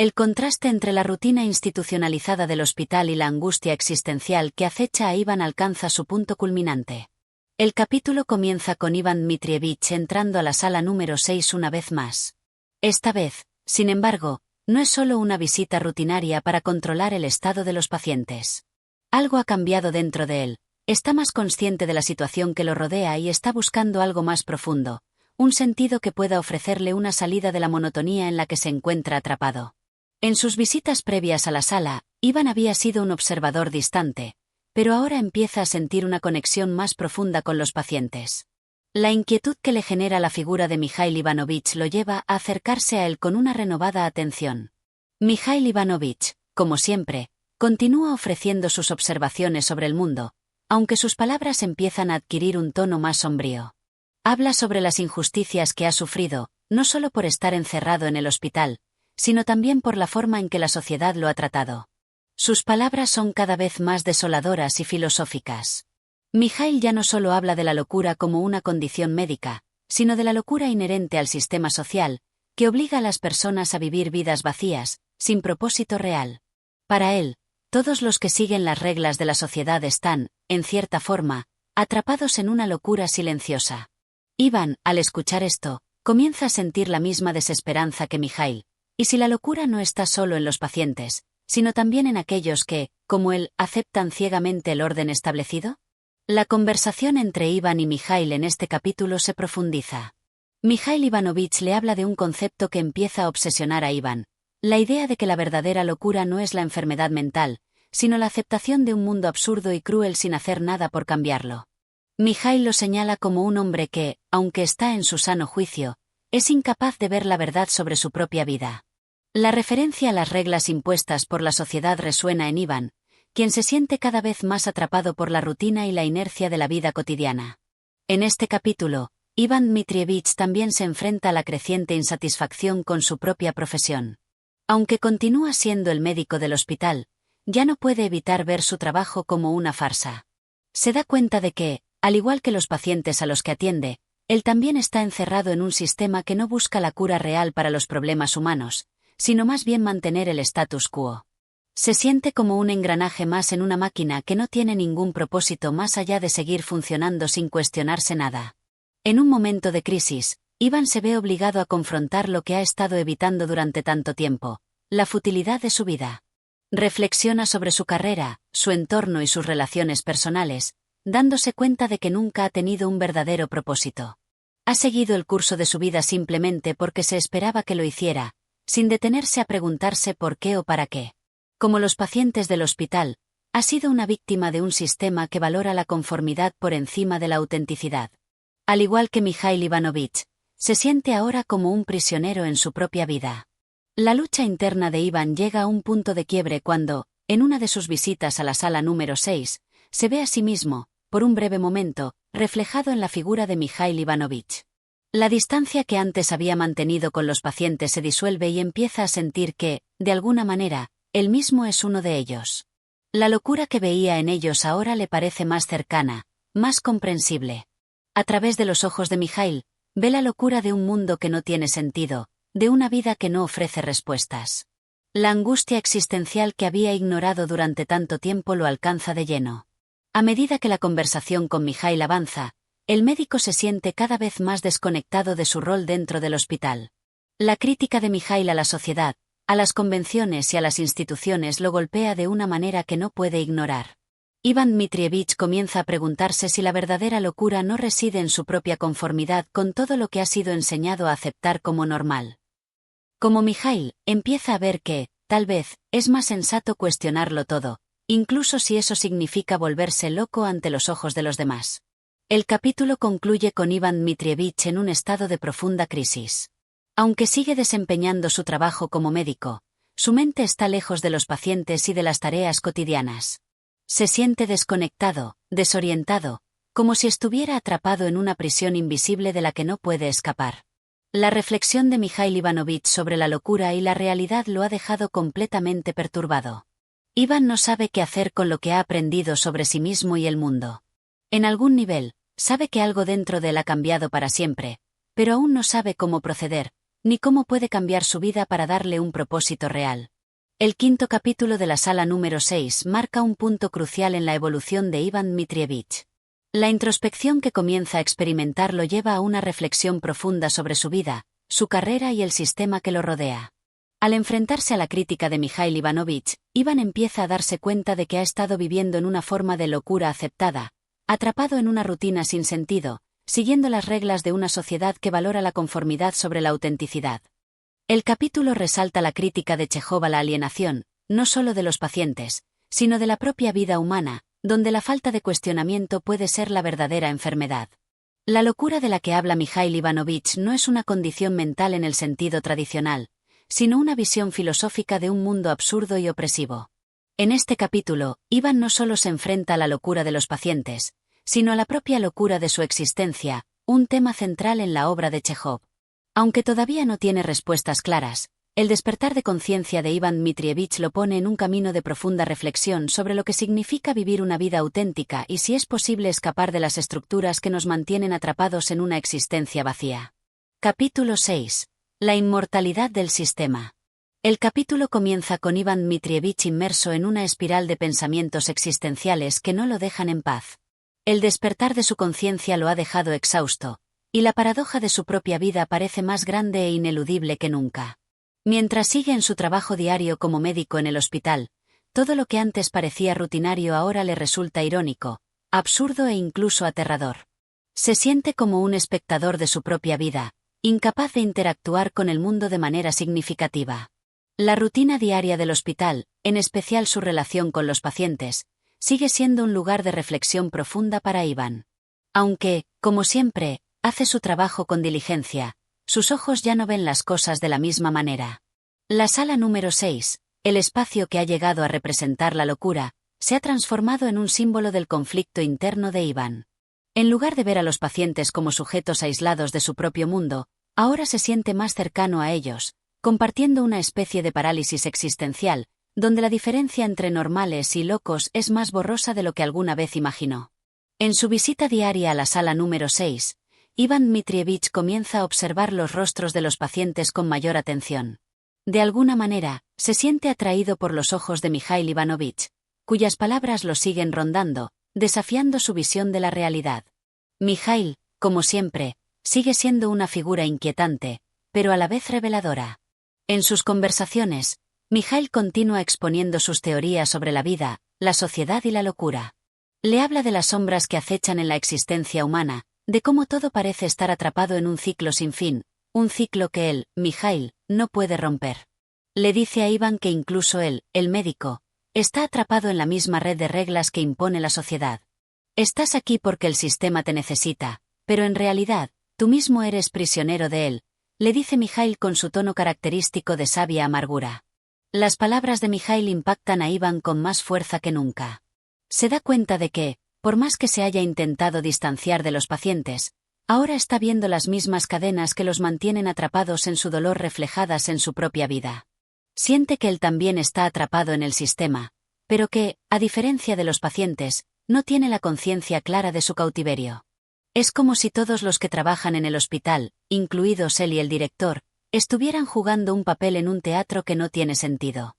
El contraste entre la rutina institucionalizada del hospital y la angustia existencial que acecha a Iván alcanza su punto culminante. El capítulo comienza con Iván Dmitrievich entrando a la sala número 6 una vez más. Esta vez, sin embargo, no es solo una visita rutinaria para controlar el estado de los pacientes. Algo ha cambiado dentro de él, está más consciente de la situación que lo rodea y está buscando algo más profundo, un sentido que pueda ofrecerle una salida de la monotonía en la que se encuentra atrapado. En sus visitas previas a la sala, Iván había sido un observador distante, pero ahora empieza a sentir una conexión más profunda con los pacientes. La inquietud que le genera la figura de Mikhail Ivanovich lo lleva a acercarse a él con una renovada atención. Mikhail Ivanovich, como siempre, continúa ofreciendo sus observaciones sobre el mundo, aunque sus palabras empiezan a adquirir un tono más sombrío. Habla sobre las injusticias que ha sufrido, no solo por estar encerrado en el hospital, sino también por la forma en que la sociedad lo ha tratado. Sus palabras son cada vez más desoladoras y filosóficas. Mikhail ya no solo habla de la locura como una condición médica, sino de la locura inherente al sistema social, que obliga a las personas a vivir vidas vacías, sin propósito real. Para él, todos los que siguen las reglas de la sociedad están, en cierta forma, atrapados en una locura silenciosa. Iván, al escuchar esto, comienza a sentir la misma desesperanza que Mikhail. ¿Y si la locura no está solo en los pacientes, sino también en aquellos que, como él, aceptan ciegamente el orden establecido? La conversación entre Iván y Mikhail en este capítulo se profundiza. Mikhail Ivanovich le habla de un concepto que empieza a obsesionar a Iván, la idea de que la verdadera locura no es la enfermedad mental, sino la aceptación de un mundo absurdo y cruel sin hacer nada por cambiarlo. Mikhail lo señala como un hombre que, aunque está en su sano juicio, es incapaz de ver la verdad sobre su propia vida. La referencia a las reglas impuestas por la sociedad resuena en Iván, quien se siente cada vez más atrapado por la rutina y la inercia de la vida cotidiana. En este capítulo, Iván Dmitrievich también se enfrenta a la creciente insatisfacción con su propia profesión. Aunque continúa siendo el médico del hospital, ya no puede evitar ver su trabajo como una farsa. Se da cuenta de que, al igual que los pacientes a los que atiende, él también está encerrado en un sistema que no busca la cura real para los problemas humanos, sino más bien mantener el status quo. Se siente como un engranaje más en una máquina que no tiene ningún propósito más allá de seguir funcionando sin cuestionarse nada. En un momento de crisis, Iván se ve obligado a confrontar lo que ha estado evitando durante tanto tiempo, la futilidad de su vida. Reflexiona sobre su carrera, su entorno y sus relaciones personales, dándose cuenta de que nunca ha tenido un verdadero propósito. Ha seguido el curso de su vida simplemente porque se esperaba que lo hiciera, sin detenerse a preguntarse por qué o para qué. Como los pacientes del hospital, ha sido una víctima de un sistema que valora la conformidad por encima de la autenticidad. Al igual que Mikhail Ivanovich, se siente ahora como un prisionero en su propia vida. La lucha interna de Iván llega a un punto de quiebre cuando, en una de sus visitas a la sala número 6, se ve a sí mismo, por un breve momento, reflejado en la figura de Mikhail Ivanovich. La distancia que antes había mantenido con los pacientes se disuelve y empieza a sentir que, de alguna manera, él mismo es uno de ellos. La locura que veía en ellos ahora le parece más cercana, más comprensible. A través de los ojos de Mikhail, ve la locura de un mundo que no tiene sentido, de una vida que no ofrece respuestas. La angustia existencial que había ignorado durante tanto tiempo lo alcanza de lleno. A medida que la conversación con Mikhail avanza, el médico se siente cada vez más desconectado de su rol dentro del hospital. La crítica de Mikhail a la sociedad, a las convenciones y a las instituciones lo golpea de una manera que no puede ignorar. Iván Dmitrievich comienza a preguntarse si la verdadera locura no reside en su propia conformidad con todo lo que ha sido enseñado a aceptar como normal. Como Mikhail, empieza a ver que, tal vez, es más sensato cuestionarlo todo, incluso si eso significa volverse loco ante los ojos de los demás. El capítulo concluye con Iván Dmitrievich en un estado de profunda crisis. Aunque sigue desempeñando su trabajo como médico, su mente está lejos de los pacientes y de las tareas cotidianas. Se siente desconectado, desorientado, como si estuviera atrapado en una prisión invisible de la que no puede escapar. La reflexión de Mikhail Ivanovich sobre la locura y la realidad lo ha dejado completamente perturbado. Iván no sabe qué hacer con lo que ha aprendido sobre sí mismo y el mundo. En algún nivel, sabe que algo dentro de él ha cambiado para siempre, pero aún no sabe cómo proceder, ni cómo puede cambiar su vida para darle un propósito real. El quinto capítulo de la sala número 6 marca un punto crucial en la evolución de Ivan Dmitrievich. La introspección que comienza a experimentar lo lleva a una reflexión profunda sobre su vida, su carrera y el sistema que lo rodea. Al enfrentarse a la crítica de Mikhail Ivanovich, Ivan empieza a darse cuenta de que ha estado viviendo en una forma de locura aceptada, atrapado en una rutina sin sentido, siguiendo las reglas de una sociedad que valora la conformidad sobre la autenticidad. El capítulo resalta la crítica de Chejov a la alienación, no solo de los pacientes, sino de la propia vida humana, donde la falta de cuestionamiento puede ser la verdadera enfermedad. La locura de la que habla Mikhail Ivanovich no es una condición mental en el sentido tradicional, sino una visión filosófica de un mundo absurdo y opresivo. En este capítulo, Ivan no solo se enfrenta a la locura de los pacientes, sino a la propia locura de su existencia, un tema central en la obra de Chejov. Aunque todavía no tiene respuestas claras, el despertar de conciencia de Ivan Dmitrievich lo pone en un camino de profunda reflexión sobre lo que significa vivir una vida auténtica y si es posible escapar de las estructuras que nos mantienen atrapados en una existencia vacía. Capítulo 6. La inmortalidad del sistema. El capítulo comienza con Ivan Dmitrievich inmerso en una espiral de pensamientos existenciales que no lo dejan en paz. El despertar de su conciencia lo ha dejado exhausto, y la paradoja de su propia vida parece más grande e ineludible que nunca. Mientras sigue en su trabajo diario como médico en el hospital, todo lo que antes parecía rutinario ahora le resulta irónico, absurdo e incluso aterrador. Se siente como un espectador de su propia vida, incapaz de interactuar con el mundo de manera significativa. La rutina diaria del hospital, en especial su relación con los pacientes, sigue siendo un lugar de reflexión profunda para Ivan. Aunque, como siempre, hace su trabajo con diligencia, sus ojos ya no ven las cosas de la misma manera. La sala número 6, el espacio que ha llegado a representar la locura, se ha transformado en un símbolo del conflicto interno de Ivan. En lugar de ver a los pacientes como sujetos aislados de su propio mundo, ahora se siente más cercano a ellos, compartiendo una especie de parálisis existencial, donde la diferencia entre normales y locos es más borrosa de lo que alguna vez imaginó. En su visita diaria a la sala número 6, Ivan Dmitrievich comienza a observar los rostros de los pacientes con mayor atención. De alguna manera, se siente atraído por los ojos de Mikhail Ivanovich, cuyas palabras lo siguen rondando, desafiando su visión de la realidad. Mikhail, como siempre, sigue siendo una figura inquietante, pero a la vez reveladora. En sus conversaciones, Mikhail continúa exponiendo sus teorías sobre la vida, la sociedad y la locura. Le habla de las sombras que acechan en la existencia humana, de cómo todo parece estar atrapado en un ciclo sin fin, un ciclo que él, Mikhail, no puede romper. Le dice a Ivan que incluso él, el médico, está atrapado en la misma red de reglas que impone la sociedad. Estás aquí porque el sistema te necesita, pero en realidad, tú mismo eres prisionero de él, le dice Mikhail con su tono característico de sabia amargura. Las palabras de Mikhail impactan a Ivan con más fuerza que nunca. Se da cuenta de que, por más que se haya intentado distanciar de los pacientes, ahora está viendo las mismas cadenas que los mantienen atrapados en su dolor reflejadas en su propia vida. Siente que él también está atrapado en el sistema, pero que, a diferencia de los pacientes, no tiene la conciencia clara de su cautiverio. Es como si todos los que trabajan en el hospital, incluidos él y el director, estuvieran jugando un papel en un teatro que no tiene sentido.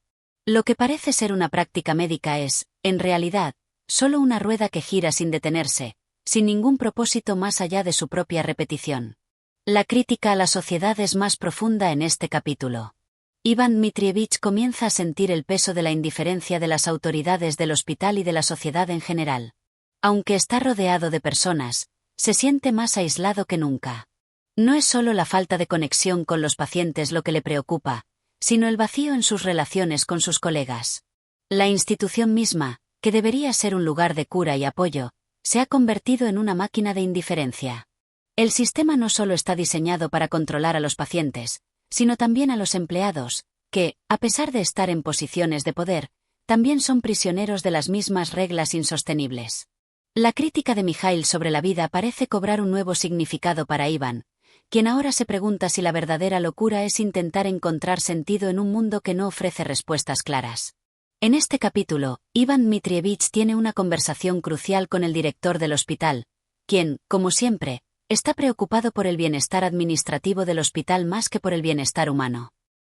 Lo que parece ser una práctica médica es, en realidad, solo una rueda que gira sin detenerse, sin ningún propósito más allá de su propia repetición. La crítica a la sociedad es más profunda en este capítulo. Ivan Dmitrievich comienza a sentir el peso de la indiferencia de las autoridades del hospital y de la sociedad en general. Aunque está rodeado de personas, se siente más aislado que nunca. No es solo la falta de conexión con los pacientes lo que le preocupa, sino el vacío en sus relaciones con sus colegas. La institución misma, que debería ser un lugar de cura y apoyo, se ha convertido en una máquina de indiferencia. El sistema no solo está diseñado para controlar a los pacientes, sino también a los empleados, que, a pesar de estar en posiciones de poder, también son prisioneros de las mismas reglas insostenibles. La crítica de Mikhail sobre la vida parece cobrar un nuevo significado para Ivan, quien ahora se pregunta si la verdadera locura es intentar encontrar sentido en un mundo que no ofrece respuestas claras. En este capítulo, Ivan Dmitrievich tiene una conversación crucial con el director del hospital, quien, como siempre, Está preocupado por el bienestar administrativo del hospital más que por el bienestar humano.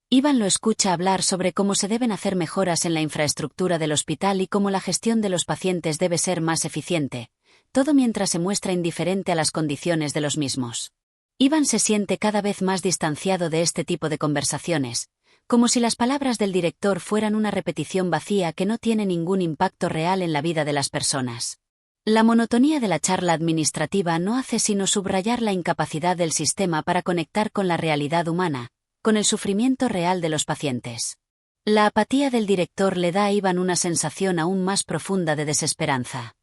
Ivan lo escucha hablar sobre cómo se deben hacer mejoras en la infraestructura del hospital y cómo la gestión de los pacientes debe ser más eficiente, todo mientras se muestra indiferente a las condiciones de los mismos. Ivan se siente cada vez más distanciado de este tipo de conversaciones, como si las palabras del director fueran una repetición vacía que no tiene ningún impacto real en la vida de las personas. La monotonía de la charla administrativa no hace sino subrayar la incapacidad del sistema para conectar con la realidad humana, con el sufrimiento real de los pacientes. La apatía del director le da a Ivan una sensación aún más profunda de desesperanza.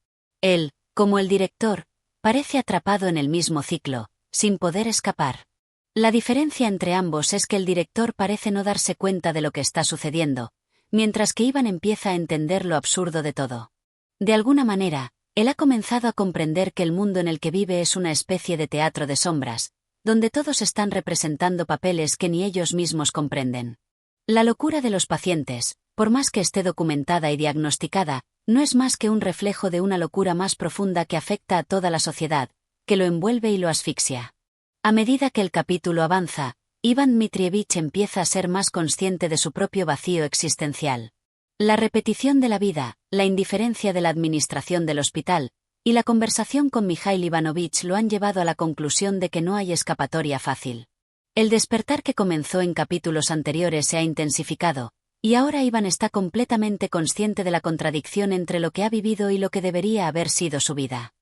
Él, como el director, parece atrapado en el mismo ciclo, sin poder escapar. La diferencia entre ambos es que el director parece no darse cuenta de lo que está sucediendo, mientras que Ivan empieza a entender lo absurdo de todo. De alguna manera, él ha comenzado a comprender que el mundo en el que vive es una especie de teatro de sombras, donde todos están representando papeles que ni ellos mismos comprenden. La locura de los pacientes, por más que esté documentada y diagnosticada, no es más que un reflejo de una locura más profunda que afecta a toda la sociedad, que lo envuelve y lo asfixia. A medida que el capítulo avanza, Ivan Dmitrievich empieza a ser más consciente de su propio vacío existencial. La repetición de la vida, la indiferencia de la administración del hospital, y la conversación con Mikhail Ivanovich lo han llevado a la conclusión de que no hay escapatoria fácil. El despertar que comenzó en capítulos anteriores se ha intensificado, y ahora Ivan está completamente consciente de la contradicción entre lo que ha vivido y lo que debería haber sido su vida.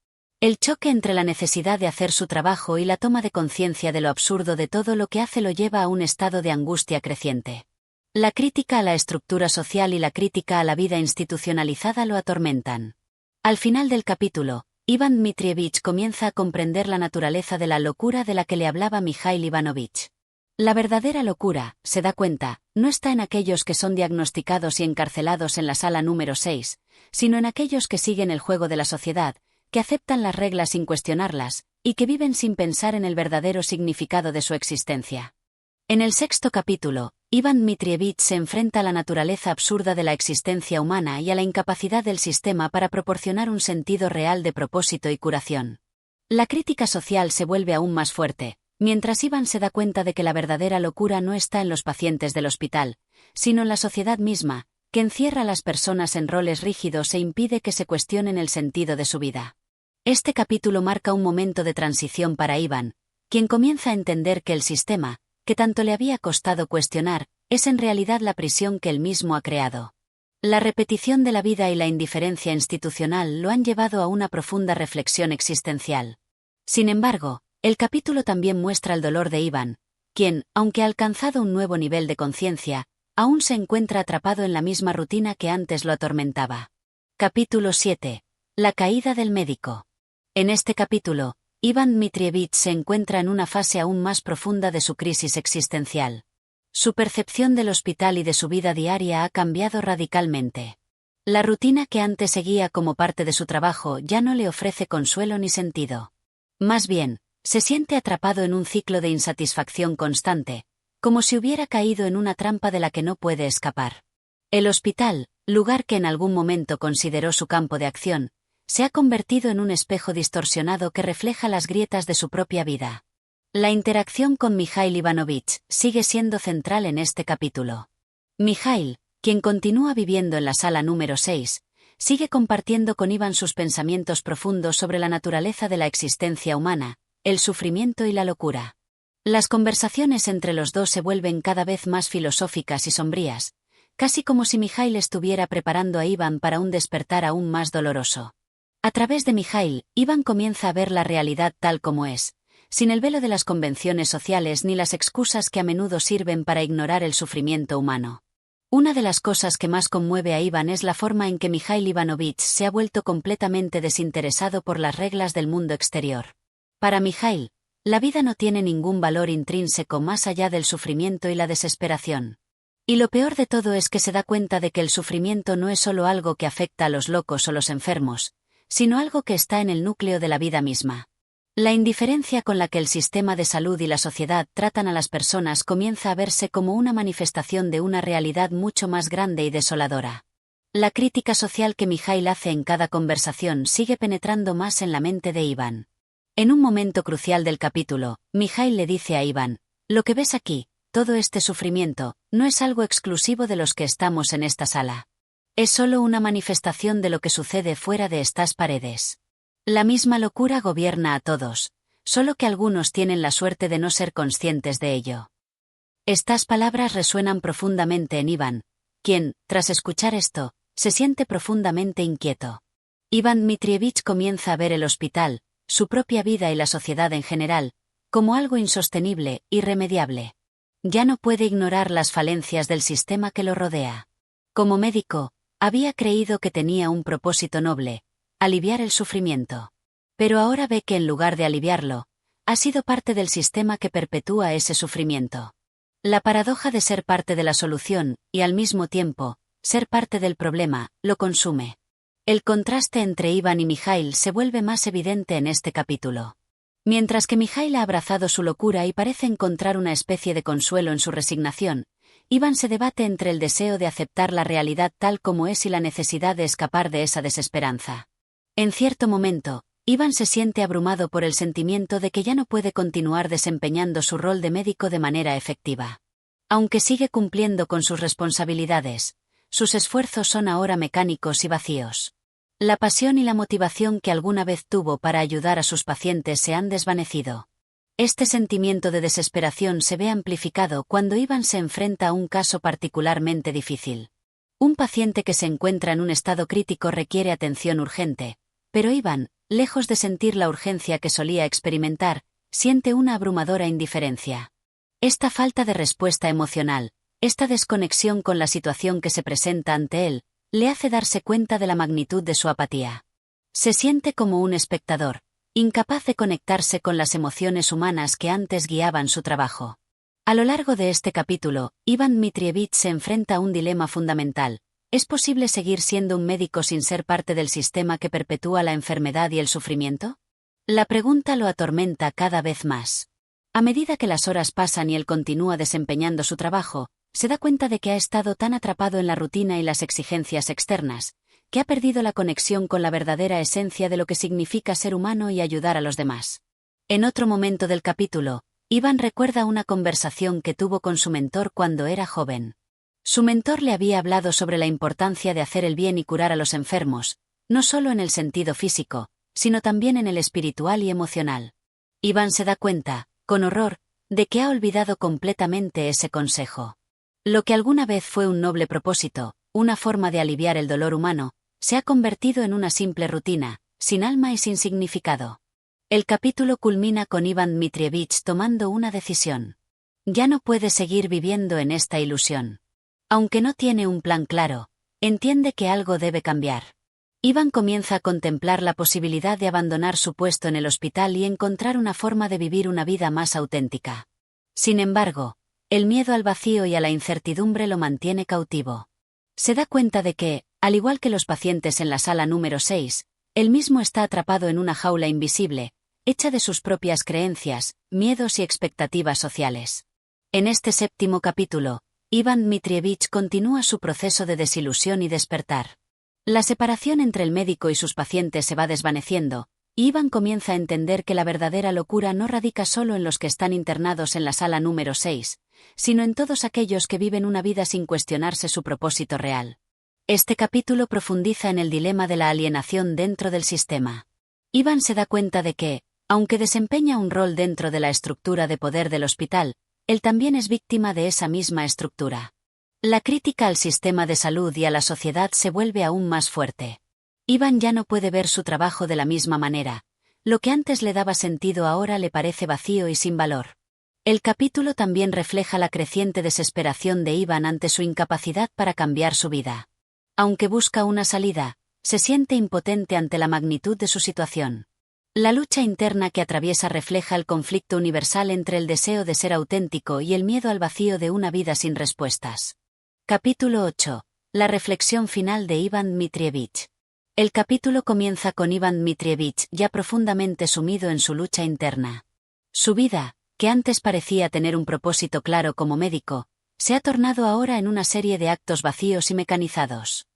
El choque entre la necesidad de hacer su trabajo y la toma de conciencia de lo absurdo de todo lo que hace lo lleva a un estado de angustia creciente. La crítica a la estructura social y la crítica a la vida institucionalizada lo atormentan. Al final del capítulo, Ivan Dmitrievich comienza a comprender la naturaleza de la locura de la que le hablaba Mikhail Ivanovich. La verdadera locura, se da cuenta, no está en aquellos que son diagnosticados y encarcelados en la sala número 6, sino en aquellos que siguen el juego de la sociedad, que aceptan las reglas sin cuestionarlas, y que viven sin pensar en el verdadero significado de su existencia. En el sexto capítulo, Ivan Dmitrievich se enfrenta a la naturaleza absurda de la existencia humana y a la incapacidad del sistema para proporcionar un sentido real de propósito y curación. La crítica social se vuelve aún más fuerte, mientras Ivan se da cuenta de que la verdadera locura no está en los pacientes del hospital, sino en la sociedad misma, que encierra a las personas en roles rígidos e impide que se cuestionen el sentido de su vida. Este capítulo marca un momento de transición para Ivan, quien comienza a entender que el sistema, que tanto le había costado cuestionar, es en realidad la prisión que él mismo ha creado. La repetición de la vida y la indiferencia institucional lo han llevado a una profunda reflexión existencial. Sin embargo, el capítulo también muestra el dolor de Ivan, quien, aunque ha alcanzado un nuevo nivel de conciencia, aún se encuentra atrapado en la misma rutina que antes lo atormentaba. Capítulo 7. La caída del médico. En este capítulo, Ivan Dmitrievich se encuentra en una fase aún más profunda de su crisis existencial. Su percepción del hospital y de su vida diaria ha cambiado radicalmente. La rutina que antes seguía como parte de su trabajo ya no le ofrece consuelo ni sentido. Más bien, se siente atrapado en un ciclo de insatisfacción constante, como si hubiera caído en una trampa de la que no puede escapar. El hospital, lugar que en algún momento consideró su campo de acción, se ha convertido en un espejo distorsionado que refleja las grietas de su propia vida. La interacción con Mikhail Ivanovich sigue siendo central en este capítulo. Mikhail, quien continúa viviendo en la sala número 6, sigue compartiendo con Ivan sus pensamientos profundos sobre la naturaleza de la existencia humana, el sufrimiento y la locura. Las conversaciones entre los dos se vuelven cada vez más filosóficas y sombrías, casi como si Mikhail estuviera preparando a Ivan para un despertar aún más doloroso. A través de Mikhail, Ivan comienza a ver la realidad tal como es, sin el velo de las convenciones sociales ni las excusas que a menudo sirven para ignorar el sufrimiento humano. Una de las cosas que más conmueve a Ivan es la forma en que Mikhail Ivanovich se ha vuelto completamente desinteresado por las reglas del mundo exterior. Para Mikhail, la vida no tiene ningún valor intrínseco más allá del sufrimiento y la desesperación. Y lo peor de todo es que se da cuenta de que el sufrimiento no es solo algo que afecta a los locos o los enfermos, sino algo que está en el núcleo de la vida misma. La indiferencia con la que el sistema de salud y la sociedad tratan a las personas comienza a verse como una manifestación de una realidad mucho más grande y desoladora. La crítica social que Mikhail hace en cada conversación sigue penetrando más en la mente de Ivan. En un momento crucial del capítulo, Mikhail le dice a Iván: lo que ves aquí, todo este sufrimiento, no es algo exclusivo de los que estamos en esta sala. Es solo una manifestación de lo que sucede fuera de estas paredes. La misma locura gobierna a todos, solo que algunos tienen la suerte de no ser conscientes de ello. Estas palabras resuenan profundamente en Iván, quien, tras escuchar esto, se siente profundamente inquieto. Iván Dmitrievich comienza a ver el hospital, su propia vida y la sociedad en general, como algo insostenible, irremediable. Ya no puede ignorar las falencias del sistema que lo rodea. Como médico, había creído que tenía un propósito noble: aliviar el sufrimiento. Pero ahora ve que en lugar de aliviarlo, ha sido parte del sistema que perpetúa ese sufrimiento. La paradoja de ser parte de la solución, y al mismo tiempo, ser parte del problema, lo consume. El contraste entre Iván y Mikhail se vuelve más evidente en este capítulo. Mientras que Mikhail ha abrazado su locura y parece encontrar una especie de consuelo en su resignación, Iván se debate entre el deseo de aceptar la realidad tal como es y la necesidad de escapar de esa desesperanza. En cierto momento, Iván se siente abrumado por el sentimiento de que ya no puede continuar desempeñando su rol de médico de manera efectiva. Aunque sigue cumpliendo con sus responsabilidades, sus esfuerzos son ahora mecánicos y vacíos. La pasión y la motivación que alguna vez tuvo para ayudar a sus pacientes se han desvanecido. Este sentimiento de desesperación se ve amplificado cuando Iván se enfrenta a un caso particularmente difícil. Un paciente que se encuentra en un estado crítico requiere atención urgente, pero Iván, lejos de sentir la urgencia que solía experimentar, siente una abrumadora indiferencia. Esta falta de respuesta emocional, esta desconexión con la situación que se presenta ante él, le hace darse cuenta de la magnitud de su apatía. Se siente como un espectador, incapaz de conectarse con las emociones humanas que antes guiaban su trabajo. A lo largo de este capítulo, Iván Dmitrievich se enfrenta a un dilema fundamental: ¿es posible seguir siendo un médico sin ser parte del sistema que perpetúa la enfermedad y el sufrimiento? La pregunta lo atormenta cada vez más. A medida que las horas pasan y él continúa desempeñando su trabajo, se da cuenta de que ha estado tan atrapado en la rutina y las exigencias externas, que ha perdido la conexión con la verdadera esencia de lo que significa ser humano y ayudar a los demás. En otro momento del capítulo, Iván recuerda una conversación que tuvo con su mentor cuando era joven. Su mentor le había hablado sobre la importancia de hacer el bien y curar a los enfermos, no solo en el sentido físico, sino también en el espiritual y emocional. Iván se da cuenta, con horror, de que ha olvidado completamente ese consejo. Lo que alguna vez fue un noble propósito, una forma de aliviar el dolor humano, se ha convertido en una simple rutina, sin alma y sin significado. El capítulo culmina con Iván Dmitrievich tomando una decisión. Ya no puede seguir viviendo en esta ilusión. Aunque no tiene un plan claro, entiende que algo debe cambiar. Iván comienza a contemplar la posibilidad de abandonar su puesto en el hospital y encontrar una forma de vivir una vida más auténtica. Sin embargo, el miedo al vacío y a la incertidumbre lo mantiene cautivo. Se da cuenta de que, al igual que los pacientes en la sala número 6, él mismo está atrapado en una jaula invisible, hecha de sus propias creencias, miedos y expectativas sociales. En este séptimo capítulo, Iván Dmitrievich continúa su proceso de desilusión y despertar. La separación entre el médico y sus pacientes se va desvaneciendo, y Iván comienza a entender que la verdadera locura no radica solo en los que están internados en la sala número 6, sino en todos aquellos que viven una vida sin cuestionarse su propósito real. Este capítulo profundiza en el dilema de la alienación dentro del sistema. Iván se da cuenta de que, aunque desempeña un rol dentro de la estructura de poder del hospital, él también es víctima de esa misma estructura. La crítica al sistema de salud y a la sociedad se vuelve aún más fuerte. Iván ya no puede ver su trabajo de la misma manera. Lo que antes le daba sentido ahora le parece vacío y sin valor. El capítulo también refleja la creciente desesperación de Iván ante su incapacidad para cambiar su vida. Aunque busca una salida, se siente impotente ante la magnitud de su situación. La lucha interna que atraviesa refleja el conflicto universal entre el deseo de ser auténtico y el miedo al vacío de una vida sin respuestas. Capítulo 8. La reflexión final de Iván Dmitrievich. El capítulo comienza con Iván Dmitrievich ya profundamente sumido en su lucha interna. Su vida, que antes parecía tener un propósito claro como médico, se ha tornado ahora en una serie de actos vacíos y mecanizados.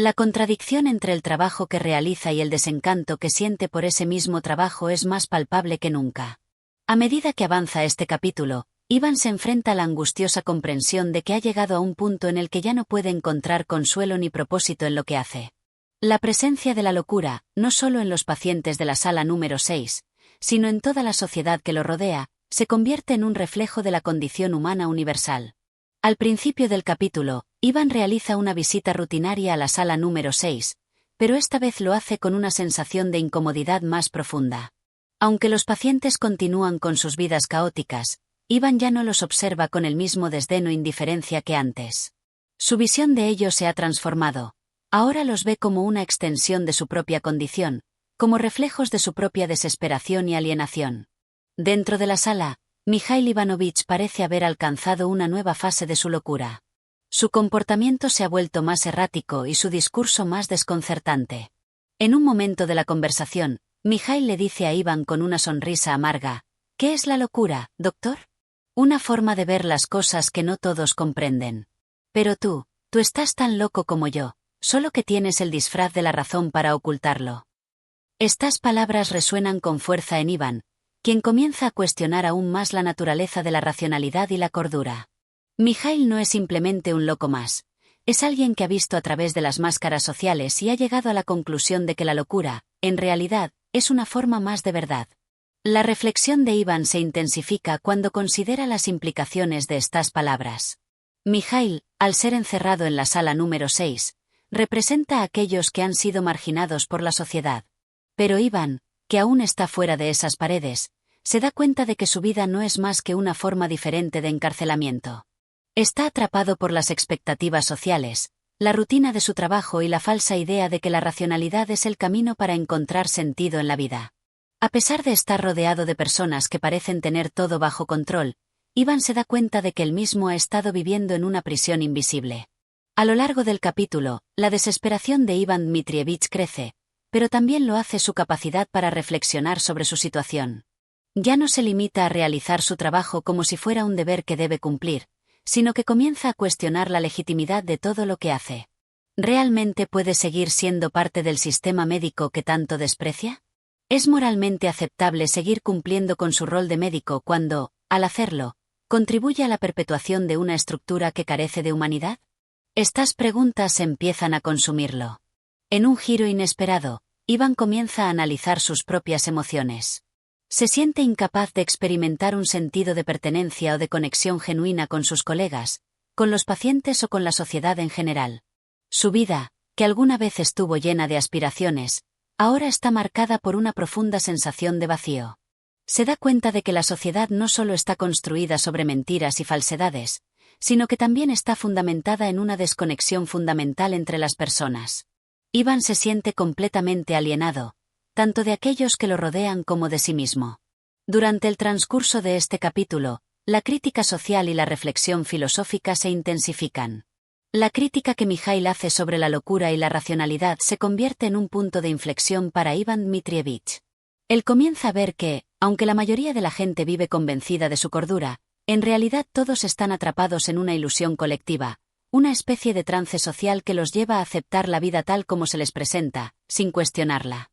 La contradicción entre el trabajo que realiza y el desencanto que siente por ese mismo trabajo es más palpable que nunca. A medida que avanza este capítulo, Ivan se enfrenta a la angustiosa comprensión de que ha llegado a un punto en el que ya no puede encontrar consuelo ni propósito en lo que hace. La presencia de la locura, no solo en los pacientes de la sala número 6, sino en toda la sociedad que lo rodea, se convierte en un reflejo de la condición humana universal. Al principio del capítulo, Ivan realiza una visita rutinaria a la sala número 6, pero esta vez lo hace con una sensación de incomodidad más profunda. Aunque los pacientes continúan con sus vidas caóticas, Ivan ya no los observa con el mismo desdén o indiferencia que antes. Su visión de ellos se ha transformado. Ahora los ve como una extensión de su propia condición, como reflejos de su propia desesperación y alienación. Dentro de la sala, Mikhail Ivanovich parece haber alcanzado una nueva fase de su locura. Su comportamiento se ha vuelto más errático y su discurso más desconcertante. En un momento de la conversación, Mikhail le dice a Ivan con una sonrisa amarga: ¿Qué es la locura, doctor? Una forma de ver las cosas que no todos comprenden. Pero tú estás tan loco como yo, solo que tienes el disfraz de la razón para ocultarlo. Estas palabras resuenan con fuerza en Ivan, quien comienza a cuestionar aún más la naturaleza de la racionalidad y la cordura. Mikhail no es simplemente un loco más, es alguien que ha visto a través de las máscaras sociales y ha llegado a la conclusión de que la locura, en realidad, es una forma más de verdad. La reflexión de Ivan se intensifica cuando considera las implicaciones de estas palabras. Mikhail, al ser encerrado en la sala número 6, representa a aquellos que han sido marginados por la sociedad. Pero Ivan, que aún está fuera de esas paredes, se da cuenta de que su vida no es más que una forma diferente de encarcelamiento. Está atrapado por las expectativas sociales, la rutina de su trabajo y la falsa idea de que la racionalidad es el camino para encontrar sentido en la vida. A pesar de estar rodeado de personas que parecen tener todo bajo control, Ivan se da cuenta de que él mismo ha estado viviendo en una prisión invisible. A lo largo del capítulo, la desesperación de Ivan Dmitrievich crece, pero también lo hace su capacidad para reflexionar sobre su situación. Ya no se limita a realizar su trabajo como si fuera un deber que debe cumplir, sino que comienza a cuestionar la legitimidad de todo lo que hace. ¿Realmente puede seguir siendo parte del sistema médico que tanto desprecia? ¿Es moralmente aceptable seguir cumpliendo con su rol de médico cuando, al hacerlo, contribuye a la perpetuación de una estructura que carece de humanidad? Estas preguntas empiezan a consumirlo. En un giro inesperado, Ivan comienza a analizar sus propias emociones. Se siente incapaz de experimentar un sentido de pertenencia o de conexión genuina con sus colegas, con los pacientes o con la sociedad en general. Su vida, que alguna vez estuvo llena de aspiraciones, ahora está marcada por una profunda sensación de vacío. Se da cuenta de que la sociedad no solo está construida sobre mentiras y falsedades, sino que también está fundamentada en una desconexión fundamental entre las personas. Ivan se siente completamente alienado, tanto de aquellos que lo rodean como de sí mismo. Durante el transcurso de este capítulo, la crítica social y la reflexión filosófica se intensifican. La crítica que Mikhail hace sobre la locura y la racionalidad se convierte en un punto de inflexión para Ivan Dmitrievich. Él comienza a ver que, aunque la mayoría de la gente vive convencida de su cordura, en realidad todos están atrapados en una ilusión colectiva, una especie de trance social que los lleva a aceptar la vida tal como se les presenta, sin cuestionarla.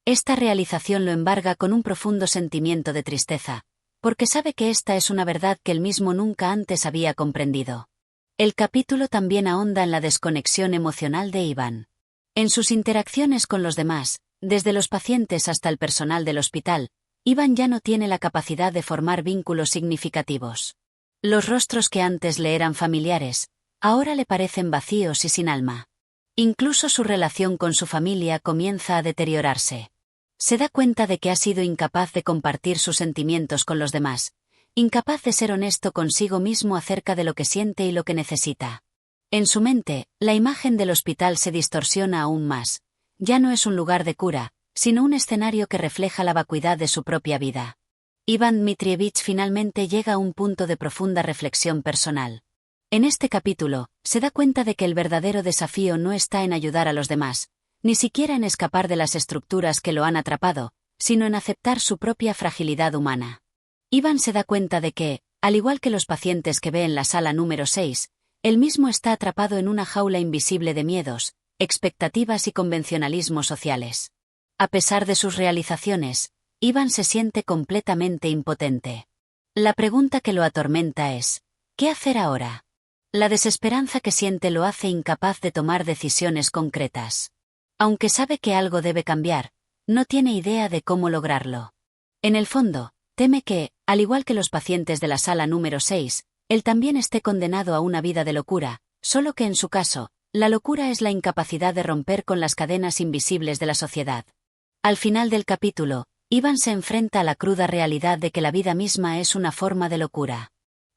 Esta realización lo embarga con un profundo sentimiento de tristeza, porque sabe que esta es una verdad que él mismo nunca antes había comprendido. El capítulo también ahonda en la desconexión emocional de Ivan. En sus interacciones con los demás, desde los pacientes hasta el personal del hospital, Ivan ya no tiene la capacidad de formar vínculos significativos. Los rostros que antes le eran familiares, ahora le parecen vacíos y sin alma. Incluso su relación con su familia comienza a deteriorarse. Se da cuenta de que ha sido incapaz de compartir sus sentimientos con los demás, incapaz de ser honesto consigo mismo acerca de lo que siente y lo que necesita. En su mente, la imagen del hospital se distorsiona aún más. Ya no es un lugar de cura, sino un escenario que refleja la vacuidad de su propia vida. Ivan Dmitrievich finalmente llega a un punto de profunda reflexión personal. En este capítulo, se da cuenta de que el verdadero desafío no está en ayudar a los demás, ni siquiera en escapar de las estructuras que lo han atrapado, sino en aceptar su propia fragilidad humana. Ivan se da cuenta de que, al igual que los pacientes que ve en la sala número 6, él mismo está atrapado en una jaula invisible de miedos, expectativas y convencionalismos sociales. A pesar de sus realizaciones, Ivan se siente completamente impotente. La pregunta que lo atormenta es, ¿qué hacer ahora? La desesperanza que siente lo hace incapaz de tomar decisiones concretas. Aunque sabe que algo debe cambiar, no tiene idea de cómo lograrlo. En el fondo, teme que, al igual que los pacientes de la sala número 6, él también esté condenado a una vida de locura, solo que en su caso, la locura es la incapacidad de romper con las cadenas invisibles de la sociedad. Al final del capítulo, Ivan se enfrenta a la cruda realidad de que la vida misma es una forma de locura.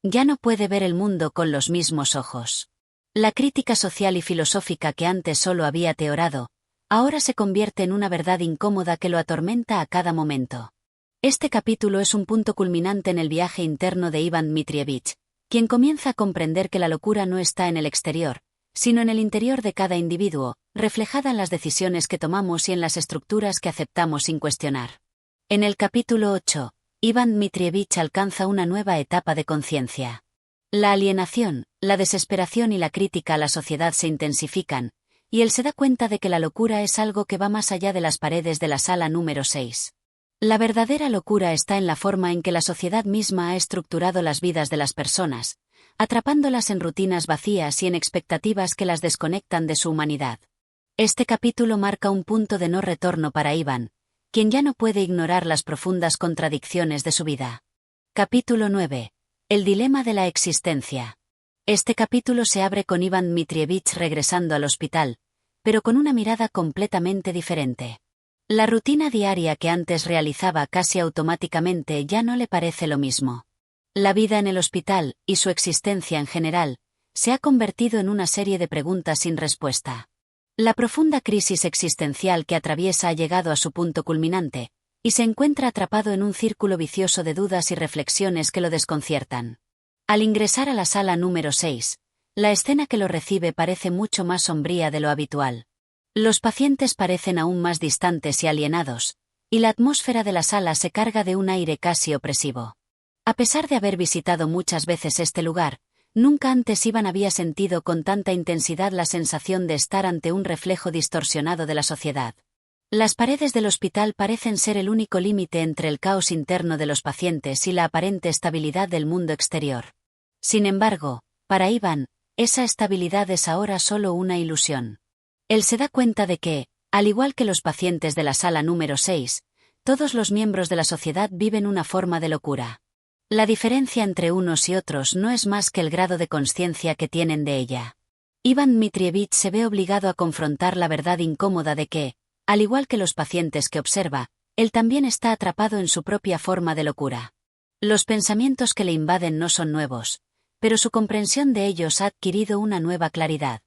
Ya no puede ver el mundo con los mismos ojos. La crítica social y filosófica que antes solo había teorado, ahora se convierte en una verdad incómoda que lo atormenta a cada momento. Este capítulo es un punto culminante en el viaje interno de Ivan Dmitrievich, quien comienza a comprender que la locura no está en el exterior, sino en el interior de cada individuo, reflejada en las decisiones que tomamos y en las estructuras que aceptamos sin cuestionar. En el capítulo 8, Ivan Dmitrievich alcanza una nueva etapa de conciencia. La alienación, la desesperación y la crítica a la sociedad se intensifican, y él se da cuenta de que la locura es algo que va más allá de las paredes de la sala número 6. La verdadera locura está en la forma en que la sociedad misma ha estructurado las vidas de las personas, atrapándolas en rutinas vacías y en expectativas que las desconectan de su humanidad. Este capítulo marca un punto de no retorno para Ivan, quien ya no puede ignorar las profundas contradicciones de su vida. Capítulo 9. El dilema de la existencia. Este capítulo se abre con Ivan Dmitrievich regresando al hospital, pero con una mirada completamente diferente. La rutina diaria que antes realizaba casi automáticamente ya no le parece lo mismo. La vida en el hospital, y su existencia en general, se ha convertido en una serie de preguntas sin respuesta. La profunda crisis existencial que atraviesa ha llegado a su punto culminante, y se encuentra atrapado en un círculo vicioso de dudas y reflexiones que lo desconciertan. Al ingresar a la sala número 6, la escena que lo recibe parece mucho más sombría de lo habitual. Los pacientes parecen aún más distantes y alienados, y la atmósfera de la sala se carga de un aire casi opresivo. A pesar de haber visitado muchas veces este lugar, nunca antes Ivan había sentido con tanta intensidad la sensación de estar ante un reflejo distorsionado de la sociedad. Las paredes del hospital parecen ser el único límite entre el caos interno de los pacientes y la aparente estabilidad del mundo exterior. Sin embargo, para Ivan, esa estabilidad es ahora solo una ilusión. Él se da cuenta de que, al igual que los pacientes de la sala número 6, todos los miembros de la sociedad viven una forma de locura. La diferencia entre unos y otros no es más que el grado de consciencia que tienen de ella. Ivan Dmitrievich se ve obligado a confrontar la verdad incómoda de que, al igual que los pacientes que observa, él también está atrapado en su propia forma de locura. Los pensamientos que le invaden no son nuevos, pero su comprensión de ellos ha adquirido una nueva claridad.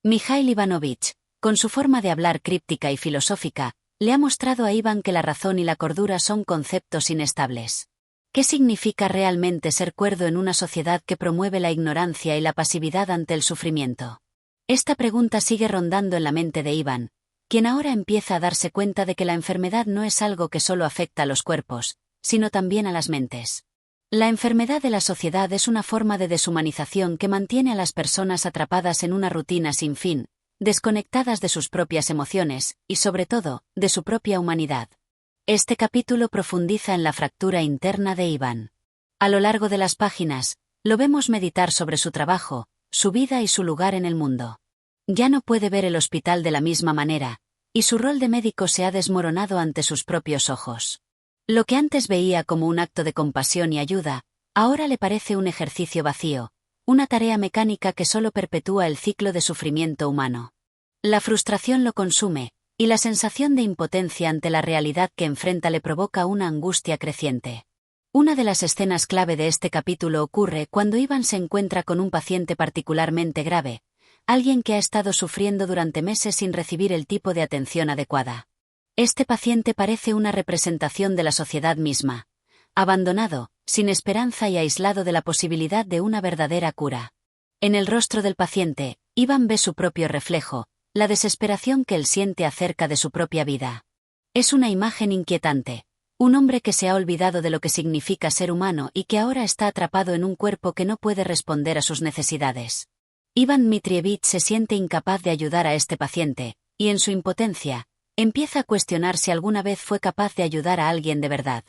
Mikhail Ivanovich, con su forma de hablar críptica y filosófica, le ha mostrado a Ivan que la razón y la cordura son conceptos inestables. ¿Qué significa realmente ser cuerdo en una sociedad que promueve la ignorancia y la pasividad ante el sufrimiento? Esta pregunta sigue rondando en la mente de Ivan, quien ahora empieza a darse cuenta de que la enfermedad no es algo que solo afecta a los cuerpos, sino también a las mentes. La enfermedad de la sociedad es una forma de deshumanización que mantiene a las personas atrapadas en una rutina sin fin, desconectadas de sus propias emociones, y sobre todo, de su propia humanidad. Este capítulo profundiza en la fractura interna de Ivan. A lo largo de las páginas, lo vemos meditar sobre su trabajo, su vida y su lugar en el mundo. Ya no puede ver el hospital de la misma manera, y su rol de médico se ha desmoronado ante sus propios ojos. Lo que antes veía como un acto de compasión y ayuda, ahora le parece un ejercicio vacío, una tarea mecánica que solo perpetúa el ciclo de sufrimiento humano. La frustración lo consume, y la sensación de impotencia ante la realidad que enfrenta le provoca una angustia creciente. Una de las escenas clave de este capítulo ocurre cuando Ivan se encuentra con un paciente particularmente grave, alguien que ha estado sufriendo durante meses sin recibir el tipo de atención adecuada. Este paciente parece una representación de la sociedad misma, abandonado, sin esperanza y aislado de la posibilidad de una verdadera cura. En el rostro del paciente, Ivan ve su propio reflejo, la desesperación que él siente acerca de su propia vida. Es una imagen inquietante, un hombre que se ha olvidado de lo que significa ser humano y que ahora está atrapado en un cuerpo que no puede responder a sus necesidades. Iván Dmitrievich se siente incapaz de ayudar a este paciente, y en su impotencia, empieza a cuestionar si alguna vez fue capaz de ayudar a alguien de verdad.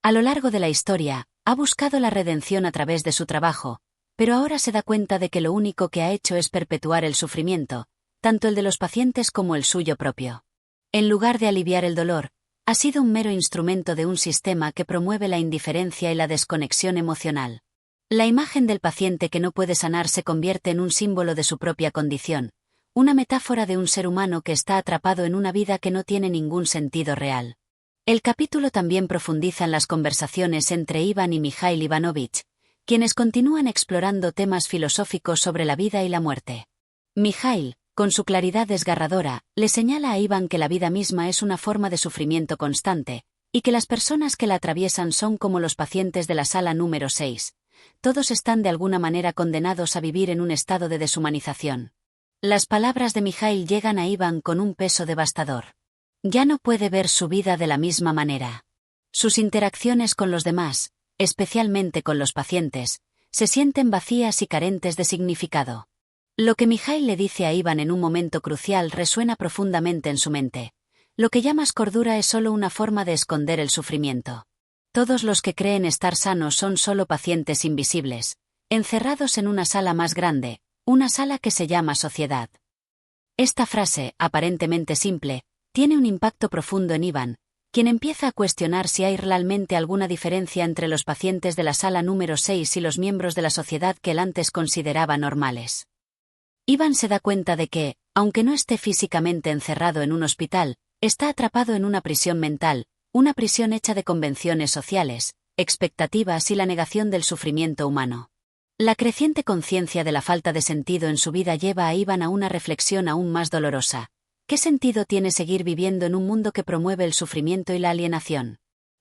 A lo largo de la historia, ha buscado la redención a través de su trabajo, pero ahora se da cuenta de que lo único que ha hecho es perpetuar el sufrimiento, tanto el de los pacientes como el suyo propio. En lugar de aliviar el dolor, ha sido un mero instrumento de un sistema que promueve la indiferencia y la desconexión emocional. La imagen del paciente que no puede sanar se convierte en un símbolo de su propia condición, una metáfora de un ser humano que está atrapado en una vida que no tiene ningún sentido real. El capítulo también profundiza en las conversaciones entre Iván y Mikhail Ivanovich, quienes continúan explorando temas filosóficos sobre la vida y la muerte. Mikhail, con su claridad desgarradora, le señala a Iván que la vida misma es una forma de sufrimiento constante, y que las personas que la atraviesan son como los pacientes de la sala número 6. Todos están de alguna manera condenados a vivir en un estado de deshumanización. Las palabras de Mikhail llegan a Iván con un peso devastador. Ya no puede ver su vida de la misma manera. Sus interacciones con los demás, especialmente con los pacientes, se sienten vacías y carentes de significado. Lo que Mikhail le dice a Iván en un momento crucial resuena profundamente en su mente. Lo que llamas cordura es solo una forma de esconder el sufrimiento. Todos los que creen estar sanos son solo pacientes invisibles, encerrados en una sala más grande, una sala que se llama sociedad. Esta frase, aparentemente simple, tiene un impacto profundo en Iván, quien empieza a cuestionar si hay realmente alguna diferencia entre los pacientes de la sala número 6 y los miembros de la sociedad que él antes consideraba normales. Iván se da cuenta de que, aunque no esté físicamente encerrado en un hospital, está atrapado en una prisión mental, una prisión hecha de convenciones sociales, expectativas y la negación del sufrimiento humano. La creciente conciencia de la falta de sentido en su vida lleva a Iván a una reflexión aún más dolorosa. ¿Qué sentido tiene seguir viviendo en un mundo que promueve el sufrimiento y la alienación?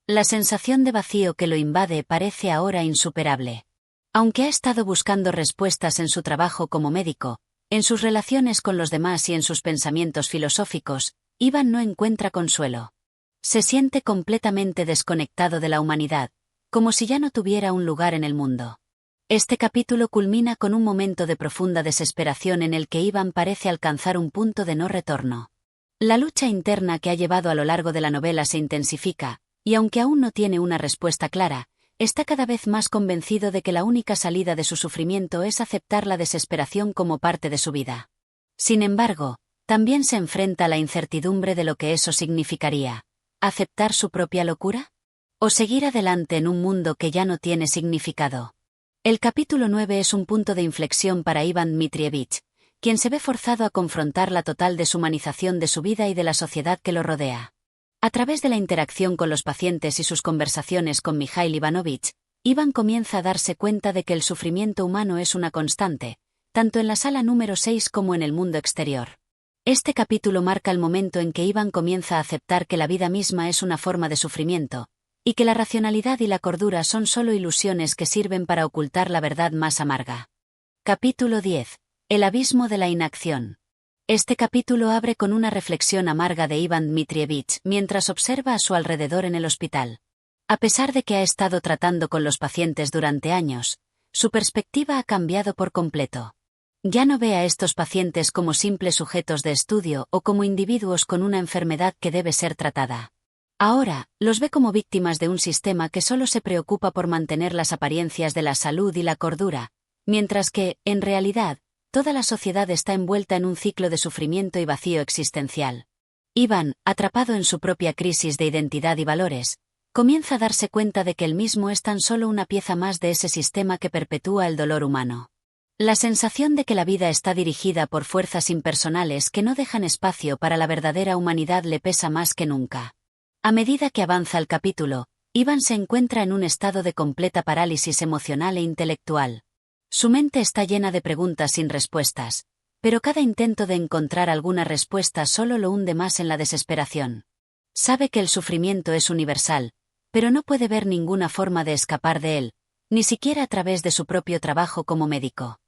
La sensación de vacío que lo invade parece ahora insuperable. Aunque ha estado buscando respuestas en su trabajo como médico, en sus relaciones con los demás y en sus pensamientos filosóficos, Iván no encuentra consuelo. Se siente completamente desconectado de la humanidad, como si ya no tuviera un lugar en el mundo. Este capítulo culmina con un momento de profunda desesperación en el que Iván parece alcanzar un punto de no retorno. La lucha interna que ha llevado a lo largo de la novela se intensifica, y aunque aún no tiene una respuesta clara, está cada vez más convencido de que la única salida de su sufrimiento es aceptar la desesperación como parte de su vida. Sin embargo, también se enfrenta a la incertidumbre de lo que eso significaría. ¿Aceptar su propia locura? ¿O seguir adelante en un mundo que ya no tiene significado? El capítulo 9 es un punto de inflexión para Iván Dmitrievich, quien se ve forzado a confrontar la total deshumanización de su vida y de la sociedad que lo rodea. A través de la interacción con los pacientes y sus conversaciones con Mikhail Ivanovich, Iván comienza a darse cuenta de que el sufrimiento humano es una constante, tanto en la sala número 6 como en el mundo exterior. Este capítulo marca el momento en que Iván comienza a aceptar que la vida misma es una forma de sufrimiento, y que la racionalidad y la cordura son solo ilusiones que sirven para ocultar la verdad más amarga. Capítulo 10. El abismo de la inacción. Este capítulo abre con una reflexión amarga de Iván Dmitrievich mientras observa a su alrededor en el hospital. A pesar de que ha estado tratando con los pacientes durante años, su perspectiva ha cambiado por completo. Ya no ve a estos pacientes como simples sujetos de estudio o como individuos con una enfermedad que debe ser tratada. Ahora, los ve como víctimas de un sistema que solo se preocupa por mantener las apariencias de la salud y la cordura, mientras que, en realidad, toda la sociedad está envuelta en un ciclo de sufrimiento y vacío existencial. Iván, atrapado en su propia crisis de identidad y valores, comienza a darse cuenta de que él mismo es tan solo una pieza más de ese sistema que perpetúa el dolor humano. La sensación de que la vida está dirigida por fuerzas impersonales que no dejan espacio para la verdadera humanidad le pesa más que nunca. A medida que avanza el capítulo, Iván se encuentra en un estado de completa parálisis emocional e intelectual. Su mente está llena de preguntas sin respuestas, pero cada intento de encontrar alguna respuesta solo lo hunde más en la desesperación. Sabe que el sufrimiento es universal, pero no puede ver ninguna forma de escapar de él, ni siquiera a través de su propio trabajo como médico.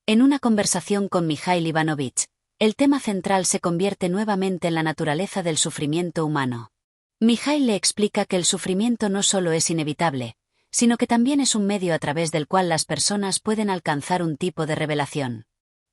En una conversación con Mikhail Ivanovich, el tema central se convierte nuevamente en la naturaleza del sufrimiento humano. Mikhail le explica que el sufrimiento no solo es inevitable, sino que también es un medio a través del cual las personas pueden alcanzar un tipo de revelación.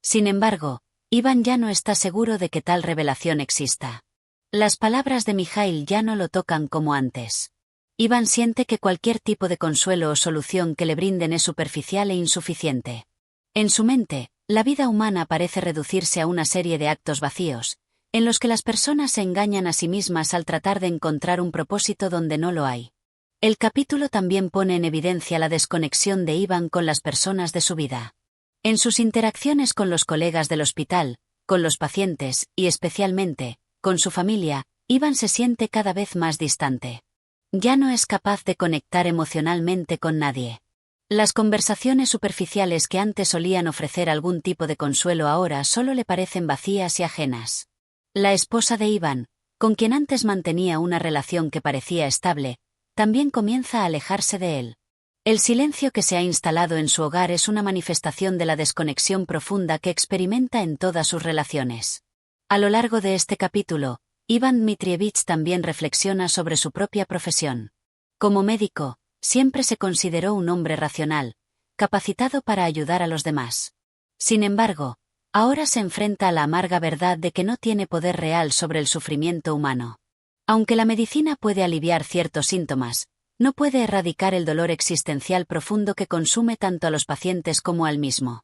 Sin embargo, Iván ya no está seguro de que tal revelación exista. Las palabras de Mijaíl ya no lo tocan como antes. Iván siente que cualquier tipo de consuelo o solución que le brinden es superficial e insuficiente. En su mente, la vida humana parece reducirse a una serie de actos vacíos, en los que las personas se engañan a sí mismas al tratar de encontrar un propósito donde no lo hay. El capítulo también pone en evidencia la desconexión de Iván con las personas de su vida. En sus interacciones con los colegas del hospital, con los pacientes y especialmente, con su familia, Iván se siente cada vez más distante. Ya no es capaz de conectar emocionalmente con nadie. Las conversaciones superficiales que antes solían ofrecer algún tipo de consuelo ahora solo le parecen vacías y ajenas. La esposa de Iván, con quien antes mantenía una relación que parecía estable, también comienza a alejarse de él. El silencio que se ha instalado en su hogar es una manifestación de la desconexión profunda que experimenta en todas sus relaciones. A lo largo de este capítulo, Iván Dmitrievich también reflexiona sobre su propia profesión. Como médico, siempre se consideró un hombre racional, capacitado para ayudar a los demás. Sin embargo, ahora se enfrenta a la amarga verdad de que no tiene poder real sobre el sufrimiento humano. Aunque la medicina puede aliviar ciertos síntomas, no puede erradicar el dolor existencial profundo que consume tanto a los pacientes como al mismo.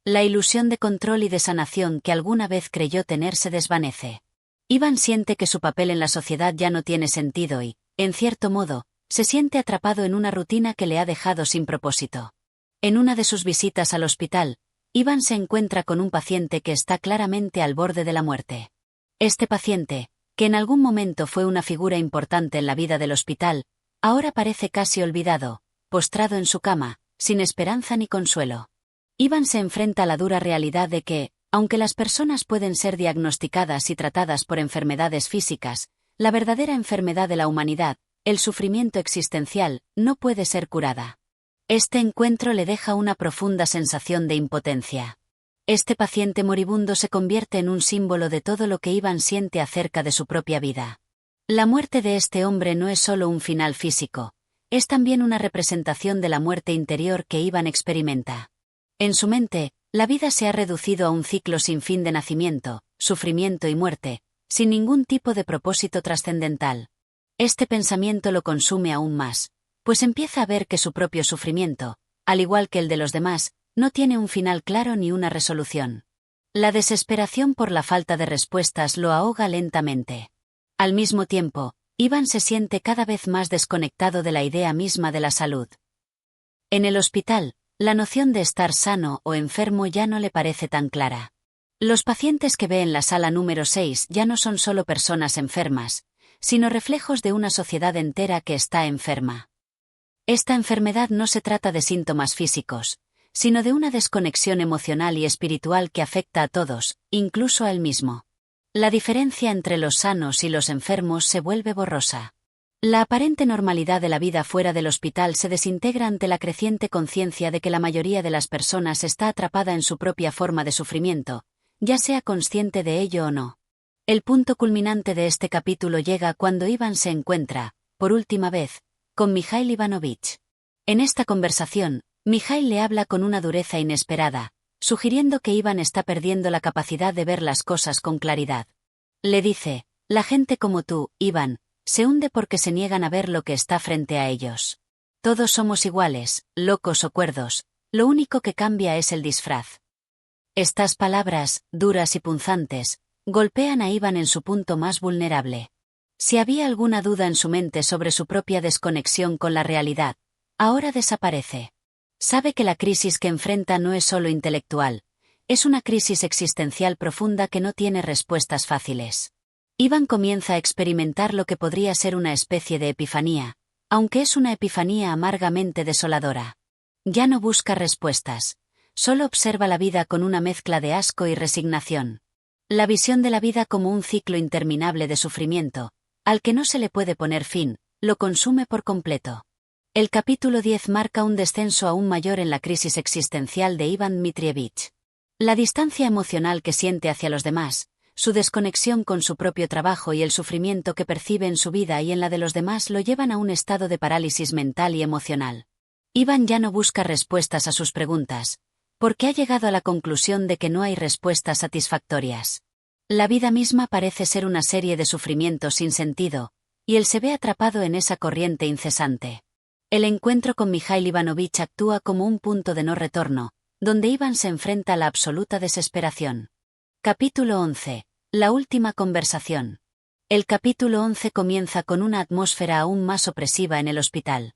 La ilusión de control y de sanación que alguna vez creyó tener se desvanece. Iván siente que su papel en la sociedad ya no tiene sentido y, en cierto modo, se siente atrapado en una rutina que le ha dejado sin propósito. En una de sus visitas al hospital, Iván se encuentra con un paciente que está claramente al borde de la muerte. Este paciente, que en algún momento fue una figura importante en la vida del hospital, ahora parece casi olvidado, postrado en su cama, sin esperanza ni consuelo. Iván se enfrenta a la dura realidad de que, aunque las personas pueden ser diagnosticadas y tratadas por enfermedades físicas, la verdadera enfermedad de la humanidad, el sufrimiento existencial, no puede ser curada. Este encuentro le deja una profunda sensación de impotencia. Este paciente moribundo se convierte en un símbolo de todo lo que Iván siente acerca de su propia vida. La muerte de este hombre no es solo un final físico, es también una representación de la muerte interior que Iván experimenta. En su mente, la vida se ha reducido a un ciclo sin fin de nacimiento, sufrimiento y muerte, sin ningún tipo de propósito trascendental. Este pensamiento lo consume aún más, pues empieza a ver que su propio sufrimiento, al igual que el de los demás, no tiene un final claro ni una resolución. La desesperación por la falta de respuestas lo ahoga lentamente. Al mismo tiempo, Iván se siente cada vez más desconectado de la idea misma de la salud. En el hospital, la noción de estar sano o enfermo ya no le parece tan clara. Los pacientes que ve en la sala número 6 ya no son solo personas enfermas, sino reflejos de una sociedad entera que está enferma. Esta enfermedad no se trata de síntomas físicos, sino de una desconexión emocional y espiritual que afecta a todos, incluso a él mismo. La diferencia entre los sanos y los enfermos se vuelve borrosa. La aparente normalidad de la vida fuera del hospital se desintegra ante la creciente conciencia de que la mayoría de las personas está atrapada en su propia forma de sufrimiento, ya sea consciente de ello o no. El punto culminante de este capítulo llega cuando Iván se encuentra, por última vez, con Mijaíl Ivanovich. En esta conversación, Mijaíl le habla con una dureza inesperada, sugiriendo que Iván está perdiendo la capacidad de ver las cosas con claridad. Le dice, la gente como tú, Iván, se hunde porque se niegan a ver lo que está frente a ellos. Todos somos iguales, locos o cuerdos, lo único que cambia es el disfraz. Estas palabras, duras y punzantes, golpean a Iván en su punto más vulnerable. Si había alguna duda en su mente sobre su propia desconexión con la realidad, ahora desaparece. Sabe que la crisis que enfrenta no es solo intelectual, es una crisis existencial profunda que no tiene respuestas fáciles. Iván comienza a experimentar lo que podría ser una especie de epifanía, aunque es una epifanía amargamente desoladora. Ya no busca respuestas, solo observa la vida con una mezcla de asco y resignación. La visión de la vida como un ciclo interminable de sufrimiento, al que no se le puede poner fin, lo consume por completo. El capítulo 10 marca un descenso aún mayor en la crisis existencial de Iván Dmitrievich. La distancia emocional que siente hacia los demás, su desconexión con su propio trabajo y el sufrimiento que percibe en su vida y en la de los demás lo llevan a un estado de parálisis mental y emocional. Iván ya no busca respuestas a sus preguntas, porque ha llegado a la conclusión de que no hay respuestas satisfactorias. La vida misma parece ser una serie de sufrimientos sin sentido, y él se ve atrapado en esa corriente incesante. El encuentro con Mikhail Ivanovich actúa como un punto de no retorno, donde Iván se enfrenta a la absoluta desesperación. Capítulo 11. La última conversación. El capítulo 11 comienza con una atmósfera aún más opresiva en el hospital.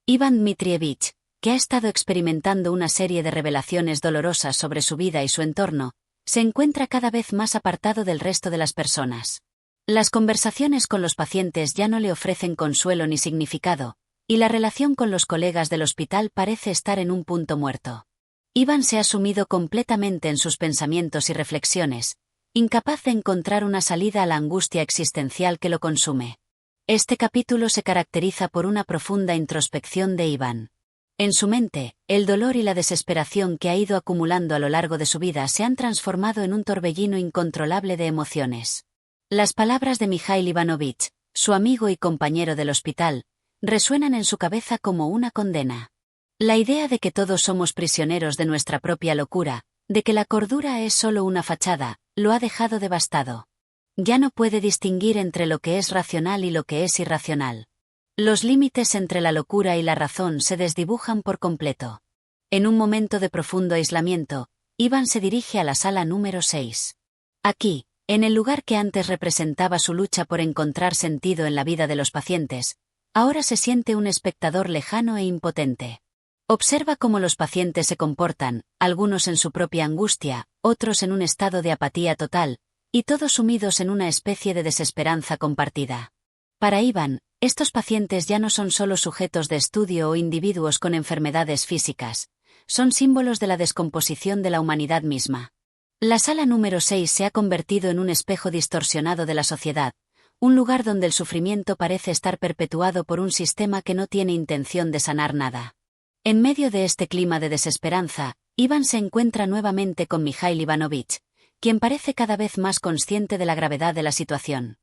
Iván Dmitrievich, que ha estado experimentando una serie de revelaciones dolorosas sobre su vida y su entorno, se encuentra cada vez más apartado del resto de las personas. Las conversaciones con los pacientes ya no le ofrecen consuelo ni significado, y la relación con los colegas del hospital parece estar en un punto muerto. Iván se ha sumido completamente en sus pensamientos y reflexiones, incapaz de encontrar una salida a la angustia existencial que lo consume. Este capítulo se caracteriza por una profunda introspección de Iván. En su mente, el dolor y la desesperación que ha ido acumulando a lo largo de su vida se han transformado en un torbellino incontrolable de emociones. Las palabras de Mikhail Ivanovich, su amigo y compañero del hospital, resuenan en su cabeza como una condena. La idea de que todos somos prisioneros de nuestra propia locura, de que la cordura es solo una fachada, lo ha dejado devastado. Ya no puede distinguir entre lo que es racional y lo que es irracional. Los límites entre la locura y la razón se desdibujan por completo. En un momento de profundo aislamiento, Iván se dirige a la sala número 6. Aquí, en el lugar que antes representaba su lucha por encontrar sentido en la vida de los pacientes, ahora se siente un espectador lejano e impotente. Observa cómo los pacientes se comportan, algunos en su propia angustia, otros en un estado de apatía total, y todos sumidos en una especie de desesperanza compartida. Para Iván, estos pacientes ya no son solo sujetos de estudio o individuos con enfermedades físicas, son símbolos de la descomposición de la humanidad misma. La sala número 6 se ha convertido en un espejo distorsionado de la sociedad, un lugar donde el sufrimiento parece estar perpetuado por un sistema que no tiene intención de sanar nada. En medio de este clima de desesperanza, Iván se encuentra nuevamente con Mikhail Ivanovich, quien parece cada vez más consciente de la gravedad de la situación.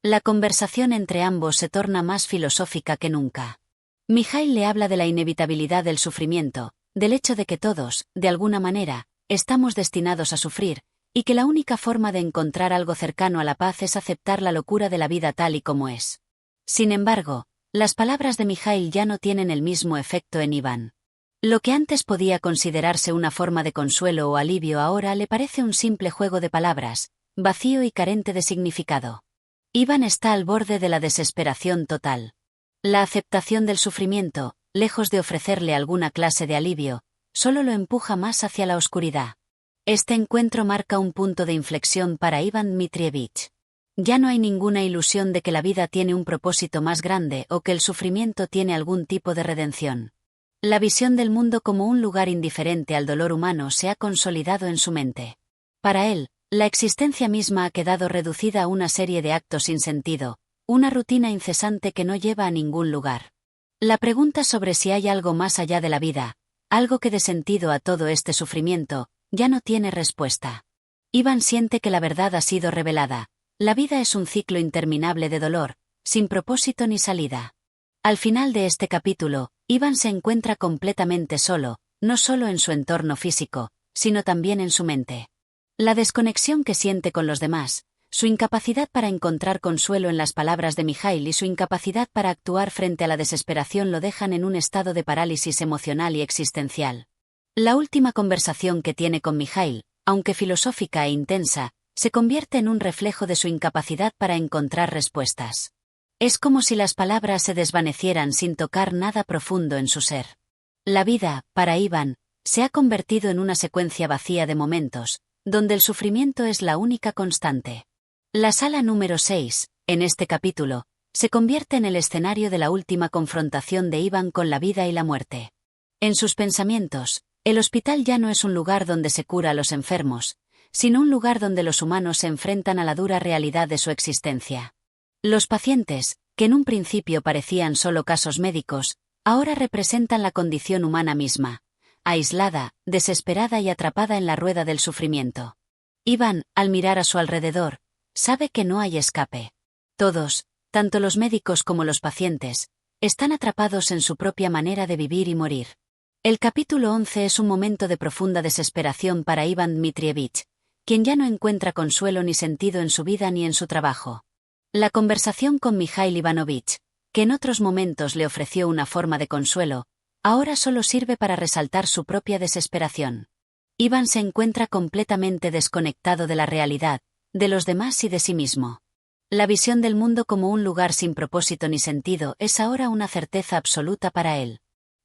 La conversación entre ambos se torna más filosófica que nunca. Mikhail le habla de la inevitabilidad del sufrimiento, del hecho de que todos, de alguna manera, estamos destinados a sufrir, y que la única forma de encontrar algo cercano a la paz es aceptar la locura de la vida tal y como es. Sin embargo, las palabras de Mikhail ya no tienen el mismo efecto en Iván. Lo que antes podía considerarse una forma de consuelo o alivio ahora le parece un simple juego de palabras, vacío y carente de significado. Iván está al borde de la desesperación total. La aceptación del sufrimiento, lejos de ofrecerle alguna clase de alivio, solo lo empuja más hacia la oscuridad. Este encuentro marca un punto de inflexión para Iván Dmitrievich. Ya no hay ninguna ilusión de que la vida tiene un propósito más grande o que el sufrimiento tiene algún tipo de redención. La visión del mundo como un lugar indiferente al dolor humano se ha consolidado en su mente. Para él, la existencia misma ha quedado reducida a una serie de actos sin sentido, una rutina incesante que no lleva a ningún lugar. La pregunta sobre si hay algo más allá de la vida, algo que dé sentido a todo este sufrimiento, ya no tiene respuesta. Iván siente que la verdad ha sido revelada. La vida es un ciclo interminable de dolor, sin propósito ni salida. Al final de este capítulo, Iván se encuentra completamente solo, no solo en su entorno físico, sino también en su mente. La desconexión que siente con los demás, su incapacidad para encontrar consuelo en las palabras de Mikhail y su incapacidad para actuar frente a la desesperación lo dejan en un estado de parálisis emocional y existencial. La última conversación que tiene con Mikhail, aunque filosófica e intensa, se convierte en un reflejo de su incapacidad para encontrar respuestas. Es como si las palabras se desvanecieran sin tocar nada profundo en su ser. La vida, para Iván, se ha convertido en una secuencia vacía de momentos, donde el sufrimiento es la única constante. La sala número 6, en este capítulo, se convierte en el escenario de la última confrontación de Iván con la vida y la muerte. En sus pensamientos, el hospital ya no es un lugar donde se cura a los enfermos, sino un lugar donde los humanos se enfrentan a la dura realidad de su existencia. Los pacientes, que en un principio parecían solo casos médicos, ahora representan la condición humana misma, aislada, desesperada y atrapada en la rueda del sufrimiento. Iván, al mirar a su alrededor, sabe que no hay escape. Todos, tanto los médicos como los pacientes, están atrapados en su propia manera de vivir y morir. El capítulo 11 es un momento de profunda desesperación para Iván Dmitrievich, quien ya no encuentra consuelo ni sentido en su vida ni en su trabajo. La conversación con Mikhail Ivanovich, que en otros momentos le ofreció una forma de consuelo, ahora solo sirve para resaltar su propia desesperación. Iván se encuentra completamente desconectado de la realidad, de los demás y de sí mismo. La visión del mundo como un lugar sin propósito ni sentido es ahora una certeza absoluta para él.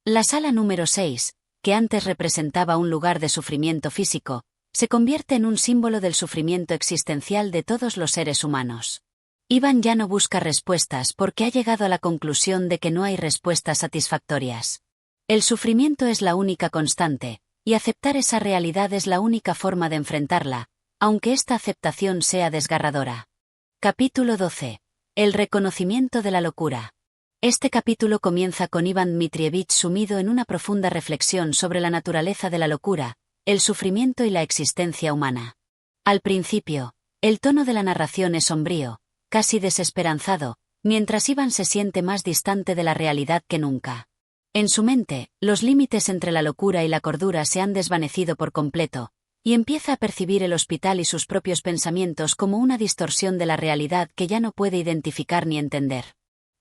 La sala número 6, que antes representaba un lugar de sufrimiento físico, se convierte en un símbolo del sufrimiento existencial de todos los seres humanos. Iván ya no busca respuestas porque ha llegado a la conclusión de que no hay respuestas satisfactorias. El sufrimiento es la única constante, y aceptar esa realidad es la única forma de enfrentarla, aunque esta aceptación sea desgarradora. Capítulo 12. El reconocimiento de la locura. Este capítulo comienza con Iván Dmitrievich sumido en una profunda reflexión sobre la naturaleza de la locura, el sufrimiento y la existencia humana. Al principio, el tono de la narración es sombrío, casi desesperanzado, mientras Iván se siente más distante de la realidad que nunca. En su mente, los límites entre la locura y la cordura se han desvanecido por completo, y empieza a percibir el hospital y sus propios pensamientos como una distorsión de la realidad que ya no puede identificar ni entender.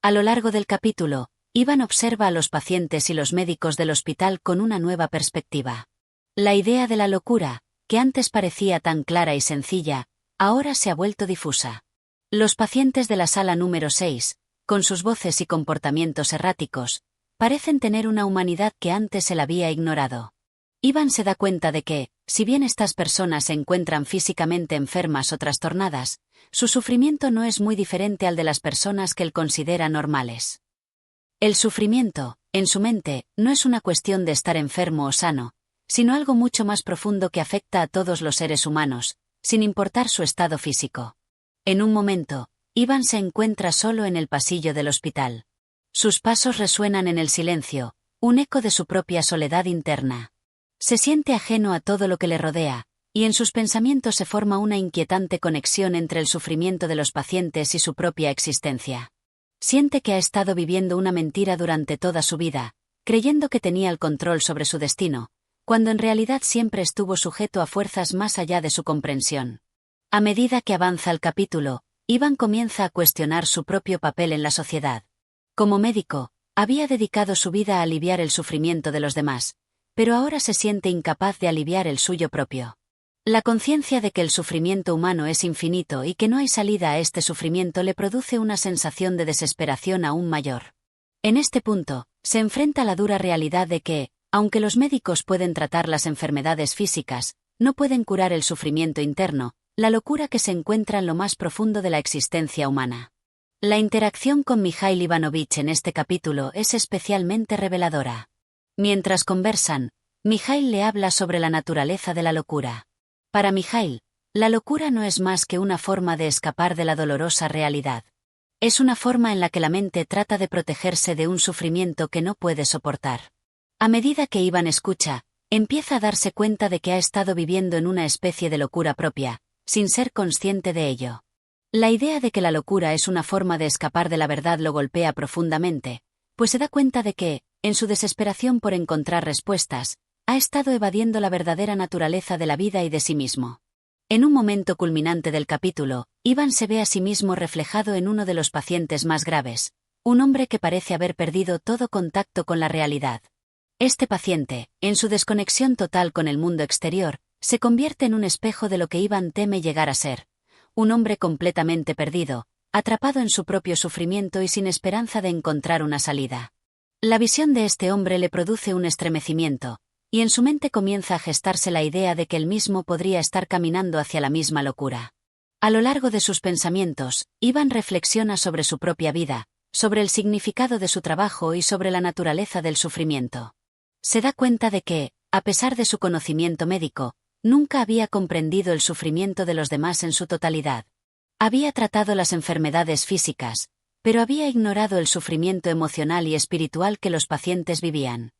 A lo largo del capítulo, Iván observa a los pacientes y los médicos del hospital con una nueva perspectiva. La idea de la locura, que antes parecía tan clara y sencilla, ahora se ha vuelto difusa. Los pacientes de la sala número 6, con sus voces y comportamientos erráticos, parecen tener una humanidad que antes él había ignorado. Iván se da cuenta de que, si bien estas personas se encuentran físicamente enfermas o trastornadas, su sufrimiento no es muy diferente al de las personas que él considera normales. El sufrimiento, en su mente, no es una cuestión de estar enfermo o sano, sino algo mucho más profundo que afecta a todos los seres humanos, sin importar su estado físico. En un momento, Iván se encuentra solo en el pasillo del hospital. Sus pasos resuenan en el silencio, un eco de su propia soledad interna. Se siente ajeno a todo lo que le rodea, y en sus pensamientos se forma una inquietante conexión entre el sufrimiento de los pacientes y su propia existencia. Siente que ha estado viviendo una mentira durante toda su vida, creyendo que tenía el control sobre su destino, cuando en realidad siempre estuvo sujeto a fuerzas más allá de su comprensión. A medida que avanza el capítulo, Iván comienza a cuestionar su propio papel en la sociedad. Como médico, había dedicado su vida a aliviar el sufrimiento de los demás, pero ahora se siente incapaz de aliviar el suyo propio. La conciencia de que el sufrimiento humano es infinito y que no hay salida a este sufrimiento le produce una sensación de desesperación aún mayor. En este punto, se enfrenta a la dura realidad de que, aunque los médicos pueden tratar las enfermedades físicas, no pueden curar el sufrimiento interno, la locura que se encuentra en lo más profundo de la existencia humana. La interacción con Mikhail Ivanovich en este capítulo es especialmente reveladora. Mientras conversan, Mikhail le habla sobre la naturaleza de la locura. Para Mikhail, la locura no es más que una forma de escapar de la dolorosa realidad. Es una forma en la que la mente trata de protegerse de un sufrimiento que no puede soportar. A medida que Iván escucha, empieza a darse cuenta de que ha estado viviendo en una especie de locura propia, sin ser consciente de ello. La idea de que la locura es una forma de escapar de la verdad lo golpea profundamente, pues se da cuenta de que, en su desesperación por encontrar respuestas, ha estado evadiendo la verdadera naturaleza de la vida y de sí mismo. En un momento culminante del capítulo, Iván se ve a sí mismo reflejado en uno de los pacientes más graves, un hombre que parece haber perdido todo contacto con la realidad. Este paciente, en su desconexión total con el mundo exterior, se convierte en un espejo de lo que Iván teme llegar a ser, un hombre completamente perdido, atrapado en su propio sufrimiento y sin esperanza de encontrar una salida. La visión de este hombre le produce un estremecimiento, y en su mente comienza a gestarse la idea de que él mismo podría estar caminando hacia la misma locura. A lo largo de sus pensamientos, Iván reflexiona sobre su propia vida, sobre el significado de su trabajo y sobre la naturaleza del sufrimiento. Se da cuenta de que, a pesar de su conocimiento médico, nunca había comprendido el sufrimiento de los demás en su totalidad. Había tratado las enfermedades físicas, pero había ignorado el sufrimiento emocional y espiritual que los pacientes vivían.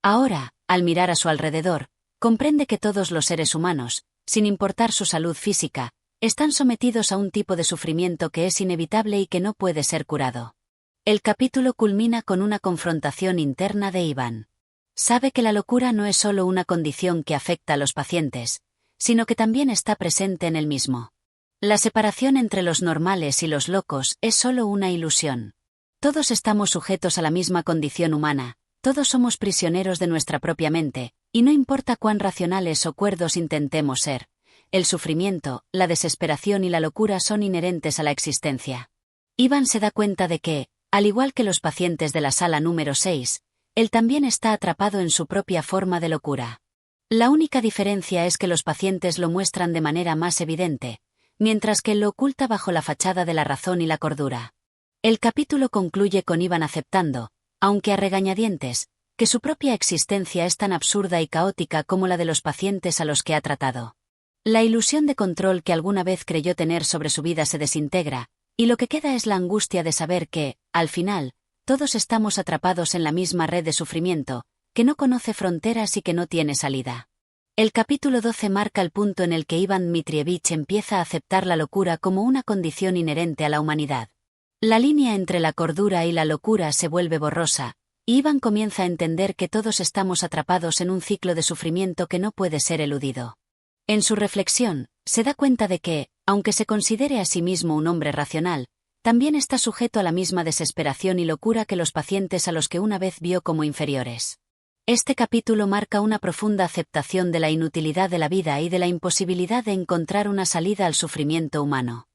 Ahora, al mirar a su alrededor, comprende que todos los seres humanos, sin importar su salud física, están sometidos a un tipo de sufrimiento que es inevitable y que no puede ser curado. El capítulo culmina con una confrontación interna de Iván. Sabe que la locura no es solo una condición que afecta a los pacientes, sino que también está presente en el mismo. La separación entre los normales y los locos es solo una ilusión. Todos estamos sujetos a la misma condición humana, todos somos prisioneros de nuestra propia mente, y no importa cuán racionales o cuerdos intentemos ser, el sufrimiento, la desesperación y la locura son inherentes a la existencia. Ivan se da cuenta de que, al igual que los pacientes de la sala número 6, él también está atrapado en su propia forma de locura. La única diferencia es que los pacientes lo muestran de manera más evidente, mientras que él lo oculta bajo la fachada de la razón y la cordura. El capítulo concluye con Ivan aceptando, aunque a regañadientes, que su propia existencia es tan absurda y caótica como la de los pacientes a los que ha tratado. La ilusión de control que alguna vez creyó tener sobre su vida se desintegra, y lo que queda es la angustia de saber que, al final, todos estamos atrapados en la misma red de sufrimiento, que no conoce fronteras y que no tiene salida. El capítulo 12 marca el punto en el que Ivan Dmitrievich empieza a aceptar la locura como una condición inherente a la humanidad. La línea entre la cordura y la locura se vuelve borrosa, y Ivan comienza a entender que todos estamos atrapados en un ciclo de sufrimiento que no puede ser eludido. En su reflexión, se da cuenta de que, aunque se considere a sí mismo un hombre racional, también está sujeto a la misma desesperación y locura que los pacientes a los que una vez vio como inferiores. Este capítulo marca una profunda aceptación de la inutilidad de la vida y de la imposibilidad de encontrar una salida al sufrimiento humano.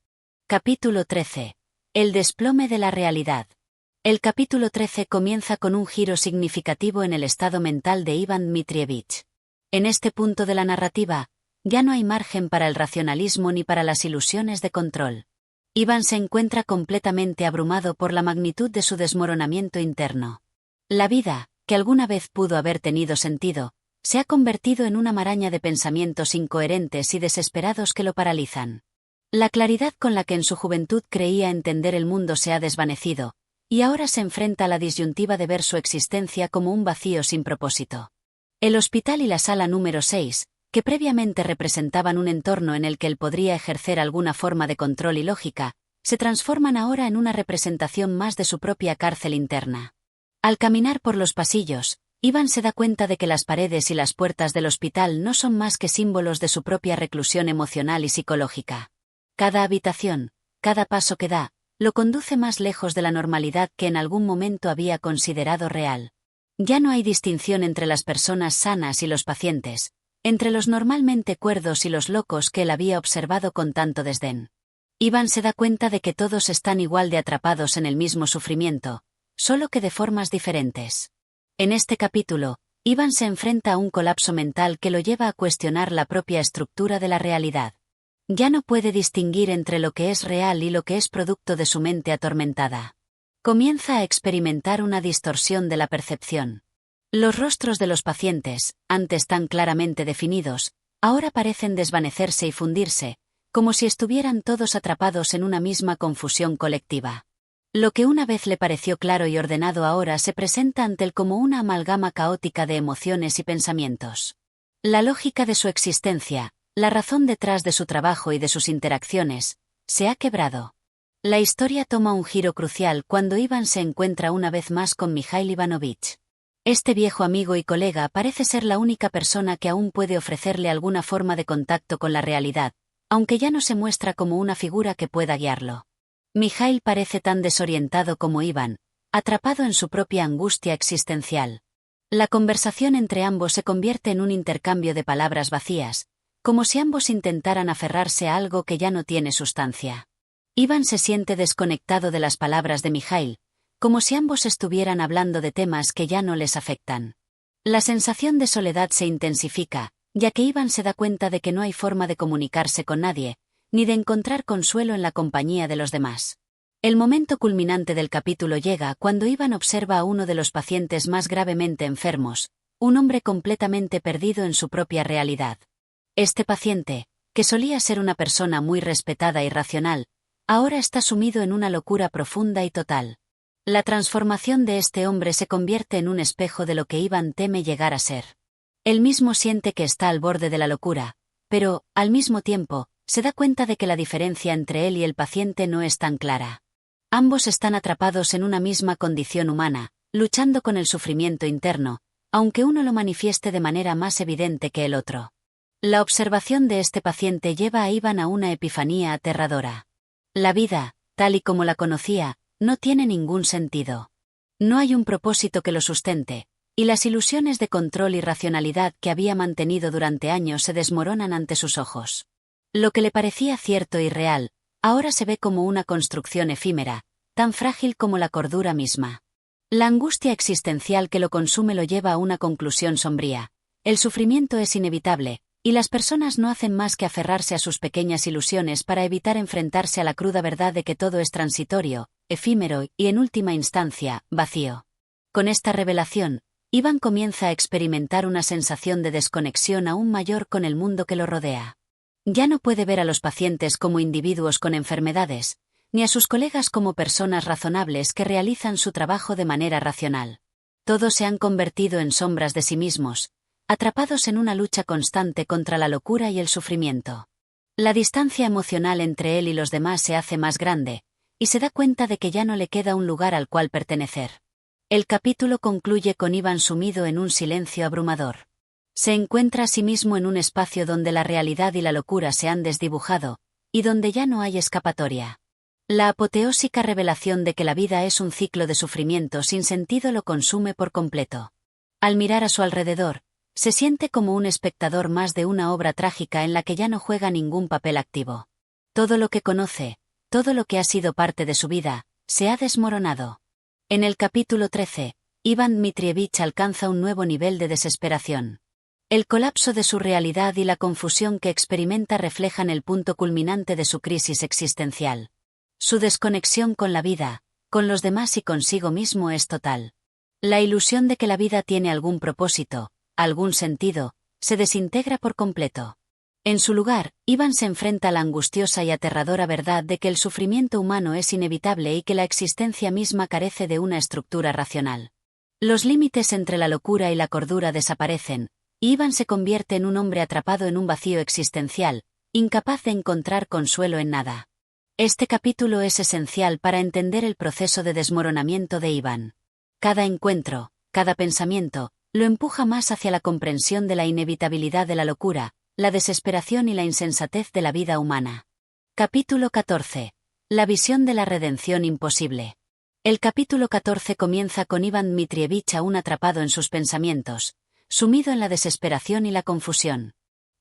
Capítulo 13. El desplome de la realidad. El capítulo 13 comienza con un giro significativo en el estado mental de Ivan Dmitrievich. En este punto de la narrativa, ya no hay margen para el racionalismo ni para las ilusiones de control. Ivan se encuentra completamente abrumado por la magnitud de su desmoronamiento interno. La vida, que alguna vez pudo haber tenido sentido, se ha convertido en una maraña de pensamientos incoherentes y desesperados que lo paralizan. La claridad con la que en su juventud creía entender el mundo se ha desvanecido, y ahora se enfrenta a la disyuntiva de ver su existencia como un vacío sin propósito. El hospital y la sala número 6, que previamente representaban un entorno en el que él podría ejercer alguna forma de control y lógica, se transforman ahora en una representación más de su propia cárcel interna. Al caminar por los pasillos, Ivan se da cuenta de que las paredes y las puertas del hospital no son más que símbolos de su propia reclusión emocional y psicológica. Cada habitación, cada paso que da, lo conduce más lejos de la normalidad que en algún momento había considerado real. Ya no hay distinción entre las personas sanas y los pacientes, entre los normalmente cuerdos y los locos que él había observado con tanto desdén. Ivan se da cuenta de que todos están igual de atrapados en el mismo sufrimiento, solo que de formas diferentes. En este capítulo, Ivan se enfrenta a un colapso mental que lo lleva a cuestionar la propia estructura de la realidad. Ya no puede distinguir entre lo que es real y lo que es producto de su mente atormentada. Comienza a experimentar una distorsión de la percepción. Los rostros de los pacientes, antes tan claramente definidos, ahora parecen desvanecerse y fundirse, como si estuvieran todos atrapados en una misma confusión colectiva. Lo que una vez le pareció claro y ordenado ahora se presenta ante él como una amalgama caótica de emociones y pensamientos. La lógica de su existencia, la razón detrás de su trabajo y de sus interacciones, se ha quebrado. La historia toma un giro crucial cuando Ivan se encuentra una vez más con Mikhail Ivanovich. Este viejo amigo y colega parece ser la única persona que aún puede ofrecerle alguna forma de contacto con la realidad, aunque ya no se muestra como una figura que pueda guiarlo. Mikhail parece tan desorientado como Ivan, atrapado en su propia angustia existencial. La conversación entre ambos se convierte en un intercambio de palabras vacías, como si ambos intentaran aferrarse a algo que ya no tiene sustancia. Ivan se siente desconectado de las palabras de Mikhail, como si ambos estuvieran hablando de temas que ya no les afectan. La sensación de soledad se intensifica, ya que Ivan se da cuenta de que no hay forma de comunicarse con nadie, ni de encontrar consuelo en la compañía de los demás. El momento culminante del capítulo llega cuando Ivan observa a uno de los pacientes más gravemente enfermos, un hombre completamente perdido en su propia realidad. Este paciente, que solía ser una persona muy respetada y racional, ahora está sumido en una locura profunda y total. La transformación de este hombre se convierte en un espejo de lo que Ivan teme llegar a ser. Él mismo siente que está al borde de la locura, pero, al mismo tiempo, se da cuenta de que la diferencia entre él y el paciente no es tan clara. Ambos están atrapados en una misma condición humana, luchando con el sufrimiento interno, aunque uno lo manifieste de manera más evidente que el otro. La observación de este paciente lleva a Iván a una epifanía aterradora. La vida, tal y como la conocía, no tiene ningún sentido. No hay un propósito que lo sustente, y las ilusiones de control y racionalidad que había mantenido durante años se desmoronan ante sus ojos. Lo que le parecía cierto y real, ahora se ve como una construcción efímera, tan frágil como la cordura misma. La angustia existencial que lo consume lo lleva a una conclusión sombría. El sufrimiento es inevitable, y las personas no hacen más que aferrarse a sus pequeñas ilusiones para evitar enfrentarse a la cruda verdad de que todo es transitorio, efímero y, en última instancia, vacío. Con esta revelación, Iván comienza a experimentar una sensación de desconexión aún mayor con el mundo que lo rodea. Ya no puede ver a los pacientes como individuos con enfermedades, ni a sus colegas como personas razonables que realizan su trabajo de manera racional. Todos se han convertido en sombras de sí mismos, atrapados en una lucha constante contra la locura y el sufrimiento. La distancia emocional entre él y los demás se hace más grande, y se da cuenta de que ya no le queda un lugar al cual pertenecer. El capítulo concluye con Iván sumido en un silencio abrumador. Se encuentra a sí mismo en un espacio donde la realidad y la locura se han desdibujado, y donde ya no hay escapatoria. La apoteósica revelación de que la vida es un ciclo de sufrimiento sin sentido lo consume por completo. Al mirar a su alrededor, se siente como un espectador más de una obra trágica en la que ya no juega ningún papel activo. Todo lo que conoce, todo lo que ha sido parte de su vida, se ha desmoronado. En el capítulo 13, Iván Dmitrievich alcanza un nuevo nivel de desesperación. El colapso de su realidad y la confusión que experimenta reflejan el punto culminante de su crisis existencial. Su desconexión con la vida, con los demás y consigo mismo es total. La ilusión de que la vida tiene algún propósito, algún sentido, se desintegra por completo. En su lugar, Iván se enfrenta a la angustiosa y aterradora verdad de que el sufrimiento humano es inevitable y que la existencia misma carece de una estructura racional. Los límites entre la locura y la cordura desaparecen, y Iván se convierte en un hombre atrapado en un vacío existencial, incapaz de encontrar consuelo en nada. Este capítulo es esencial para entender el proceso de desmoronamiento de Iván. Cada encuentro, cada pensamiento, lo empuja más hacia la comprensión de la inevitabilidad de la locura, la desesperación y la insensatez de la vida humana. Capítulo 14. La visión de la redención imposible. El capítulo 14 comienza con Iván Dmitrievich aún atrapado en sus pensamientos, sumido en la desesperación y la confusión.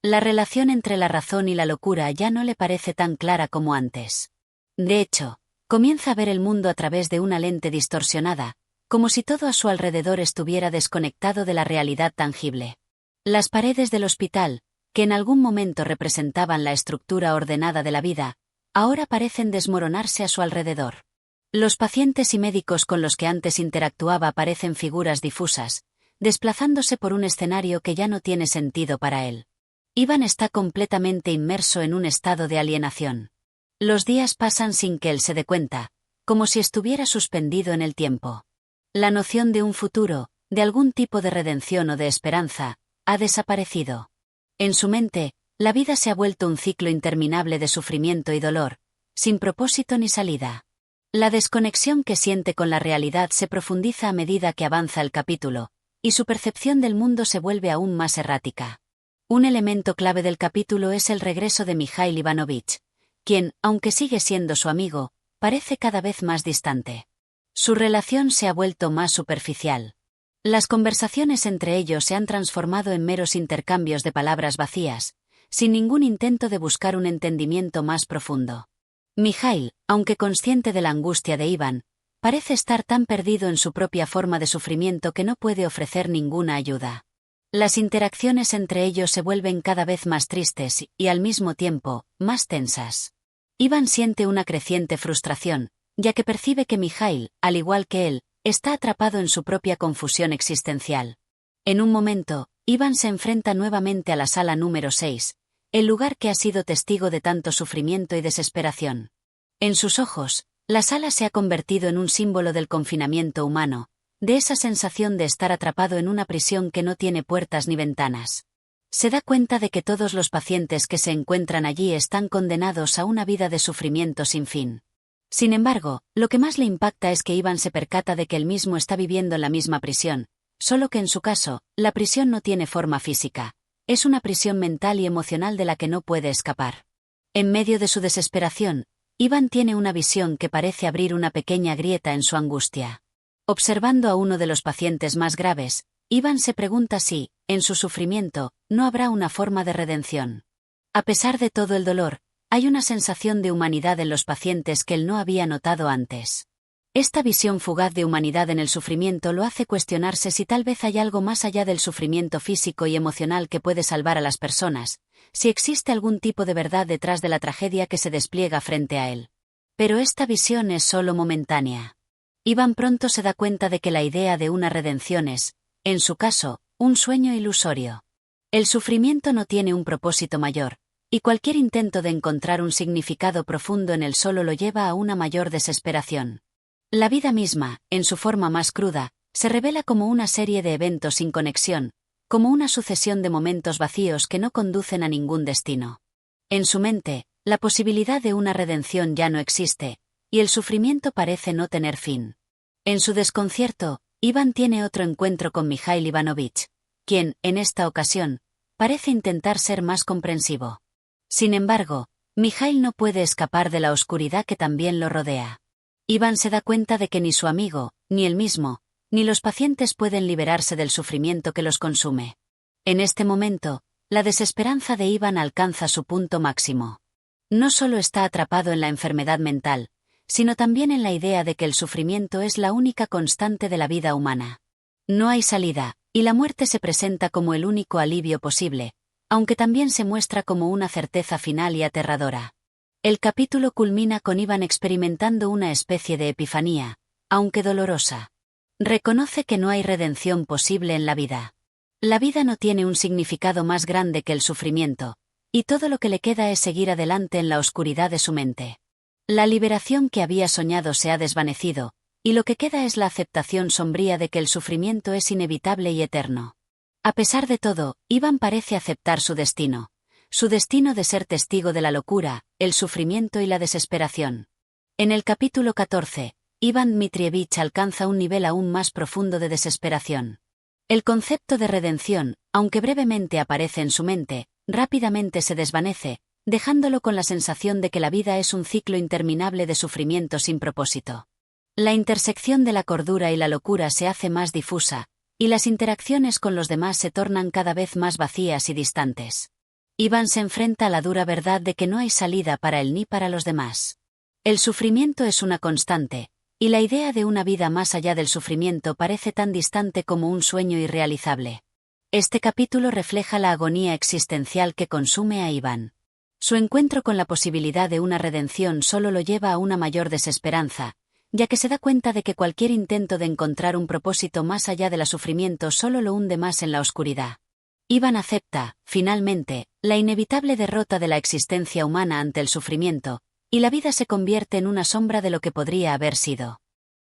La relación entre la razón y la locura ya no le parece tan clara como antes. De hecho, comienza a ver el mundo a través de una lente distorsionada, como si todo a su alrededor estuviera desconectado de la realidad tangible. Las paredes del hospital, que en algún momento representaban la estructura ordenada de la vida, ahora parecen desmoronarse a su alrededor. Los pacientes y médicos con los que antes interactuaba parecen figuras difusas, desplazándose por un escenario que ya no tiene sentido para él. Iván está completamente inmerso en un estado de alienación. Los días pasan sin que él se dé cuenta, como si estuviera suspendido en el tiempo. La noción de un futuro, de algún tipo de redención o de esperanza, ha desaparecido. En su mente, la vida se ha vuelto un ciclo interminable de sufrimiento y dolor, sin propósito ni salida. La desconexión que siente con la realidad se profundiza a medida que avanza el capítulo, y su percepción del mundo se vuelve aún más errática. Un elemento clave del capítulo es el regreso de Mikhail Ivanovich, quien, aunque sigue siendo su amigo, parece cada vez más distante. Su relación se ha vuelto más superficial. Las conversaciones entre ellos se han transformado en meros intercambios de palabras vacías, sin ningún intento de buscar un entendimiento más profundo. Mikhail, aunque consciente de la angustia de Iván, parece estar tan perdido en su propia forma de sufrimiento que no puede ofrecer ninguna ayuda. Las interacciones entre ellos se vuelven cada vez más tristes y, al mismo tiempo, más tensas. Iván siente una creciente frustración, ya que percibe que Mikhail, al igual que él, está atrapado en su propia confusión existencial. En un momento, Iván se enfrenta nuevamente a la sala número 6, el lugar que ha sido testigo de tanto sufrimiento y desesperación. En sus ojos, la sala se ha convertido en un símbolo del confinamiento humano, de esa sensación de estar atrapado en una prisión que no tiene puertas ni ventanas. Se da cuenta de que todos los pacientes que se encuentran allí están condenados a una vida de sufrimiento sin fin. Sin embargo, lo que más le impacta es que Iván se percata de que él mismo está viviendo en la misma prisión, solo que en su caso, la prisión no tiene forma física. Es una prisión mental y emocional de la que no puede escapar. En medio de su desesperación, Ivan tiene una visión que parece abrir una pequeña grieta en su angustia. Observando a uno de los pacientes más graves, Ivan se pregunta si, en su sufrimiento, no habrá una forma de redención. A pesar de todo el dolor, hay una sensación de humanidad en los pacientes que él no había notado antes. Esta visión fugaz de humanidad en el sufrimiento lo hace cuestionarse si tal vez hay algo más allá del sufrimiento físico y emocional que puede salvar a las personas, si existe algún tipo de verdad detrás de la tragedia que se despliega frente a él. Pero esta visión es solo momentánea. Ivan pronto se da cuenta de que la idea de una redención es, en su caso, un sueño ilusorio. El sufrimiento no tiene un propósito mayor, y cualquier intento de encontrar un significado profundo en él solo lo lleva a una mayor desesperación. La vida misma, en su forma más cruda, se revela como una serie de eventos sin conexión, como una sucesión de momentos vacíos que no conducen a ningún destino. En su mente, la posibilidad de una redención ya no existe, y el sufrimiento parece no tener fin. En su desconcierto, Ivan tiene otro encuentro con Mikhail Ivanovich, quien, en esta ocasión, parece intentar ser más comprensivo. Sin embargo, Mikhail no puede escapar de la oscuridad que también lo rodea. Ivan se da cuenta de que ni su amigo, ni él mismo, ni los pacientes pueden liberarse del sufrimiento que los consume. En este momento, la desesperanza de Ivan alcanza su punto máximo. No solo está atrapado en la enfermedad mental, sino también en la idea de que el sufrimiento es la única constante de la vida humana. No hay salida, y la muerte se presenta como el único alivio posible, aunque también se muestra como una certeza final y aterradora. El capítulo culmina con Ivan experimentando una especie de epifanía, aunque dolorosa. Reconoce que no hay redención posible en la vida. La vida no tiene un significado más grande que el sufrimiento, y todo lo que le queda es seguir adelante en la oscuridad de su mente. La liberación que había soñado se ha desvanecido, y lo que queda es la aceptación sombría de que el sufrimiento es inevitable y eterno. A pesar de todo, Ivan parece aceptar su destino de ser testigo de la locura, el sufrimiento y la desesperación. En el capítulo 14, Ivan Dmitrievich alcanza un nivel aún más profundo de desesperación. El concepto de redención, aunque brevemente aparece en su mente, rápidamente se desvanece, dejándolo con la sensación de que la vida es un ciclo interminable de sufrimiento sin propósito. La intersección de la cordura y la locura se hace más difusa, y las interacciones con los demás se tornan cada vez más vacías y distantes. Ivan se enfrenta a la dura verdad de que no hay salida para él ni para los demás. El sufrimiento es una constante, y la idea de una vida más allá del sufrimiento parece tan distante como un sueño irrealizable. Este capítulo refleja la agonía existencial que consume a Ivan. Su encuentro con la posibilidad de una redención solo lo lleva a una mayor desesperanza, ya que se da cuenta de que cualquier intento de encontrar un propósito más allá del sufrimiento solo lo hunde más en la oscuridad. Ivan acepta, finalmente, la inevitable derrota de la existencia humana ante el sufrimiento, y la vida se convierte en una sombra de lo que podría haber sido.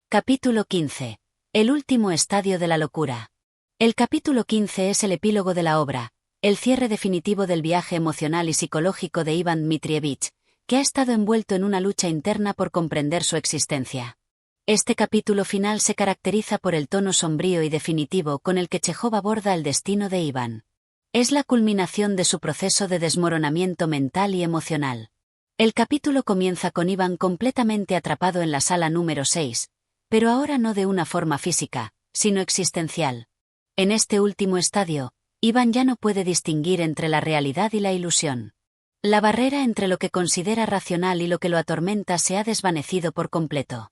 Capítulo 15. El último estadio de la locura. El capítulo 15 es el epílogo de la obra, el cierre definitivo del viaje emocional y psicológico de Ivan Dmitrievich, que ha estado envuelto en una lucha interna por comprender su existencia. Este capítulo final se caracteriza por el tono sombrío y definitivo con el que Chejov aborda el destino de Ivan. Es la culminación de su proceso de desmoronamiento mental y emocional. El capítulo comienza con Ivan completamente atrapado en la sala número 6, pero ahora no de una forma física, sino existencial. En este último estadio, Ivan ya no puede distinguir entre la realidad y la ilusión. La barrera entre lo que considera racional y lo que lo atormenta se ha desvanecido por completo.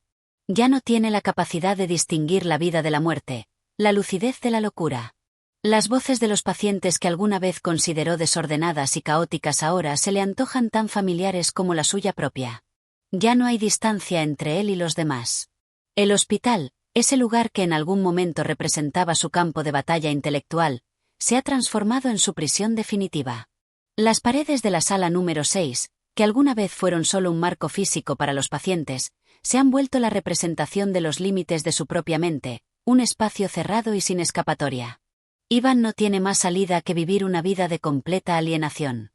Ya no tiene la capacidad de distinguir la vida de la muerte, la lucidez de la locura. Las voces de los pacientes que alguna vez consideró desordenadas y caóticas ahora se le antojan tan familiares como la suya propia. Ya no hay distancia entre él y los demás. El hospital, ese lugar que en algún momento representaba su campo de batalla intelectual, se ha transformado en su prisión definitiva. Las paredes de la sala número 6, que alguna vez fueron solo un marco físico para los pacientes, se han vuelto la representación de los límites de su propia mente, un espacio cerrado y sin escapatoria. Ivan no tiene más salida que vivir una vida de completa alienación.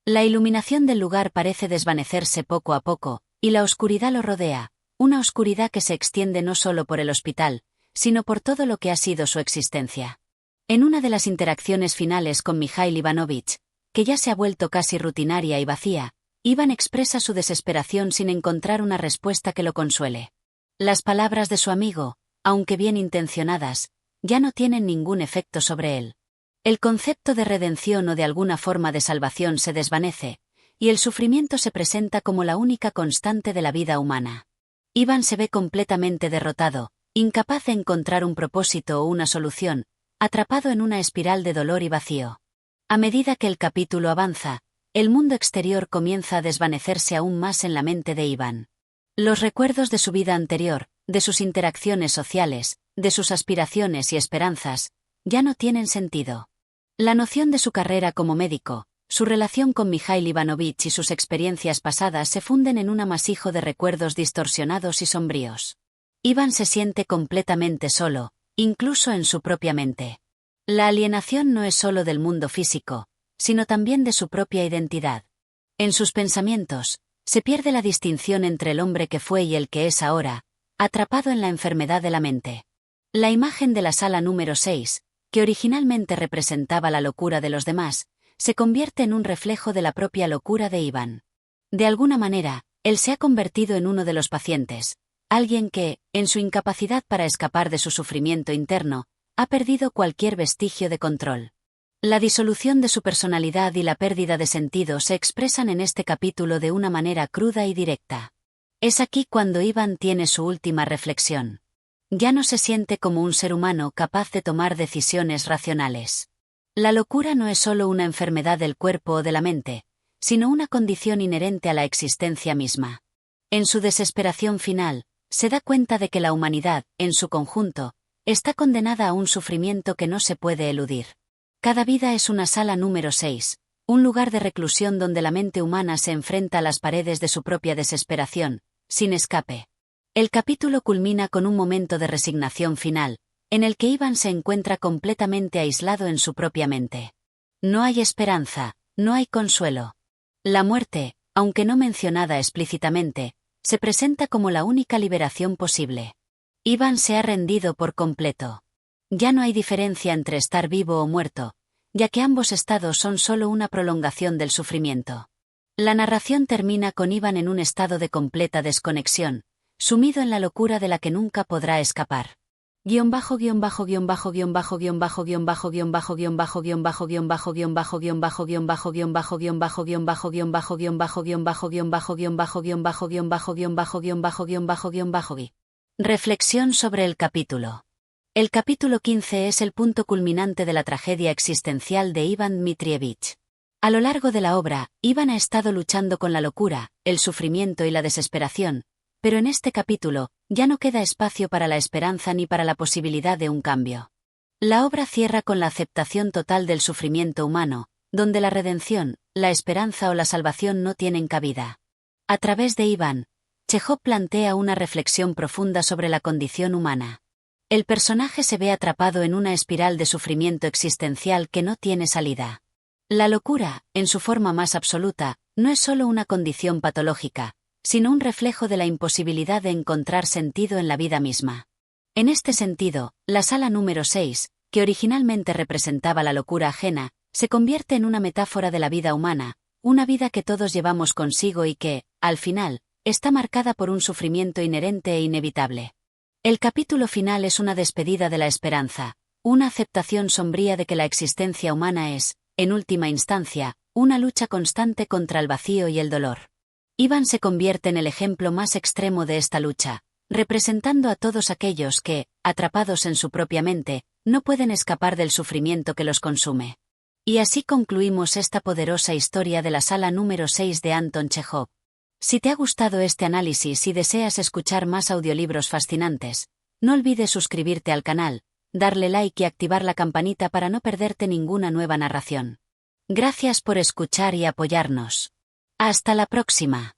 La iluminación del lugar parece desvanecerse poco a poco, y la oscuridad lo rodea, una oscuridad que se extiende no solo por el hospital, sino por todo lo que ha sido su existencia. En una de las interacciones finales con Mikhail Ivanovich, que ya se ha vuelto casi rutinaria y vacía, Iván expresa su desesperación sin encontrar una respuesta que lo consuele. Las palabras de su amigo, aunque bien intencionadas, ya no tienen ningún efecto sobre él. El concepto de redención o de alguna forma de salvación se desvanece, y el sufrimiento se presenta como la única constante de la vida humana. Iván se ve completamente derrotado, incapaz de encontrar un propósito o una solución, atrapado en una espiral de dolor y vacío. A medida que el capítulo avanza, el mundo exterior comienza a desvanecerse aún más en la mente de Iván. Los recuerdos de su vida anterior, de sus interacciones sociales, de sus aspiraciones y esperanzas, ya no tienen sentido. La noción de su carrera como médico, su relación con Mikhail Ivanovich y sus experiencias pasadas se funden en un amasijo de recuerdos distorsionados y sombríos. Iván se siente completamente solo, incluso en su propia mente. La alienación no es solo del mundo físico, sino también de su propia identidad. En sus pensamientos, se pierde la distinción entre el hombre que fue y el que es ahora, atrapado en la enfermedad de la mente. La imagen de la sala número 6, que originalmente representaba la locura de los demás, se convierte en un reflejo de la propia locura de Iván. De alguna manera, él se ha convertido en uno de los pacientes, alguien que, en su incapacidad para escapar de su sufrimiento interno, ha perdido cualquier vestigio de control. La disolución de su personalidad y la pérdida de sentido se expresan en este capítulo de una manera cruda y directa. Es aquí cuando Iván tiene su última reflexión. Ya no se siente como un ser humano capaz de tomar decisiones racionales. La locura no es solo una enfermedad del cuerpo o de la mente, sino una condición inherente a la existencia misma. En su desesperación final, se da cuenta de que la humanidad, en su conjunto, está condenada a un sufrimiento que no se puede eludir. Cada vida es una sala número 6, un lugar de reclusión donde la mente humana se enfrenta a las paredes de su propia desesperación, sin escape. El capítulo culmina con un momento de resignación final, en el que Iván se encuentra completamente aislado en su propia mente. No hay esperanza, no hay consuelo. La muerte, aunque no mencionada explícitamente, se presenta como la única liberación posible. Iván se ha rendido por completo. Ya no hay diferencia entre estar vivo o muerto, ya que ambos estados son solo una prolongación del sufrimiento. La narración termina con Iván en un estado de completa desconexión, sumido en la locura de la que nunca podrá escapar. Reflexión sobre el capítulo. El capítulo 15 es el punto culminante de la tragedia existencial de Iván Dmitrievich. A lo largo de la obra, Iván ha estado luchando con la locura, el sufrimiento y la desesperación, pero en este capítulo, ya no queda espacio para la esperanza ni para la posibilidad de un cambio. La obra cierra con la aceptación total del sufrimiento humano, donde la redención, la esperanza o la salvación no tienen cabida. A través de Iván, Chejov plantea una reflexión profunda sobre la condición humana. El personaje se ve atrapado en una espiral de sufrimiento existencial que no tiene salida. La locura, en su forma más absoluta, no es solo una condición patológica, sino un reflejo de la imposibilidad de encontrar sentido en la vida misma. En este sentido, la sala número 6, que originalmente representaba la locura ajena, se convierte en una metáfora de la vida humana, una vida que todos llevamos consigo y que, al final, está marcada por un sufrimiento inherente e inevitable. El capítulo final es una despedida de la esperanza, una aceptación sombría de que la existencia humana es, en última instancia, una lucha constante contra el vacío y el dolor. Iván se convierte en el ejemplo más extremo de esta lucha, representando a todos aquellos que, atrapados en su propia mente, no pueden escapar del sufrimiento que los consume. Y así concluimos esta poderosa historia de la sala número 6 de Anton Chejov. Si te ha gustado este análisis y deseas escuchar más audiolibros fascinantes, no olvides suscribirte al canal, darle like y activar la campanita para no perderte ninguna nueva narración. Gracias por escuchar y apoyarnos. Hasta la próxima.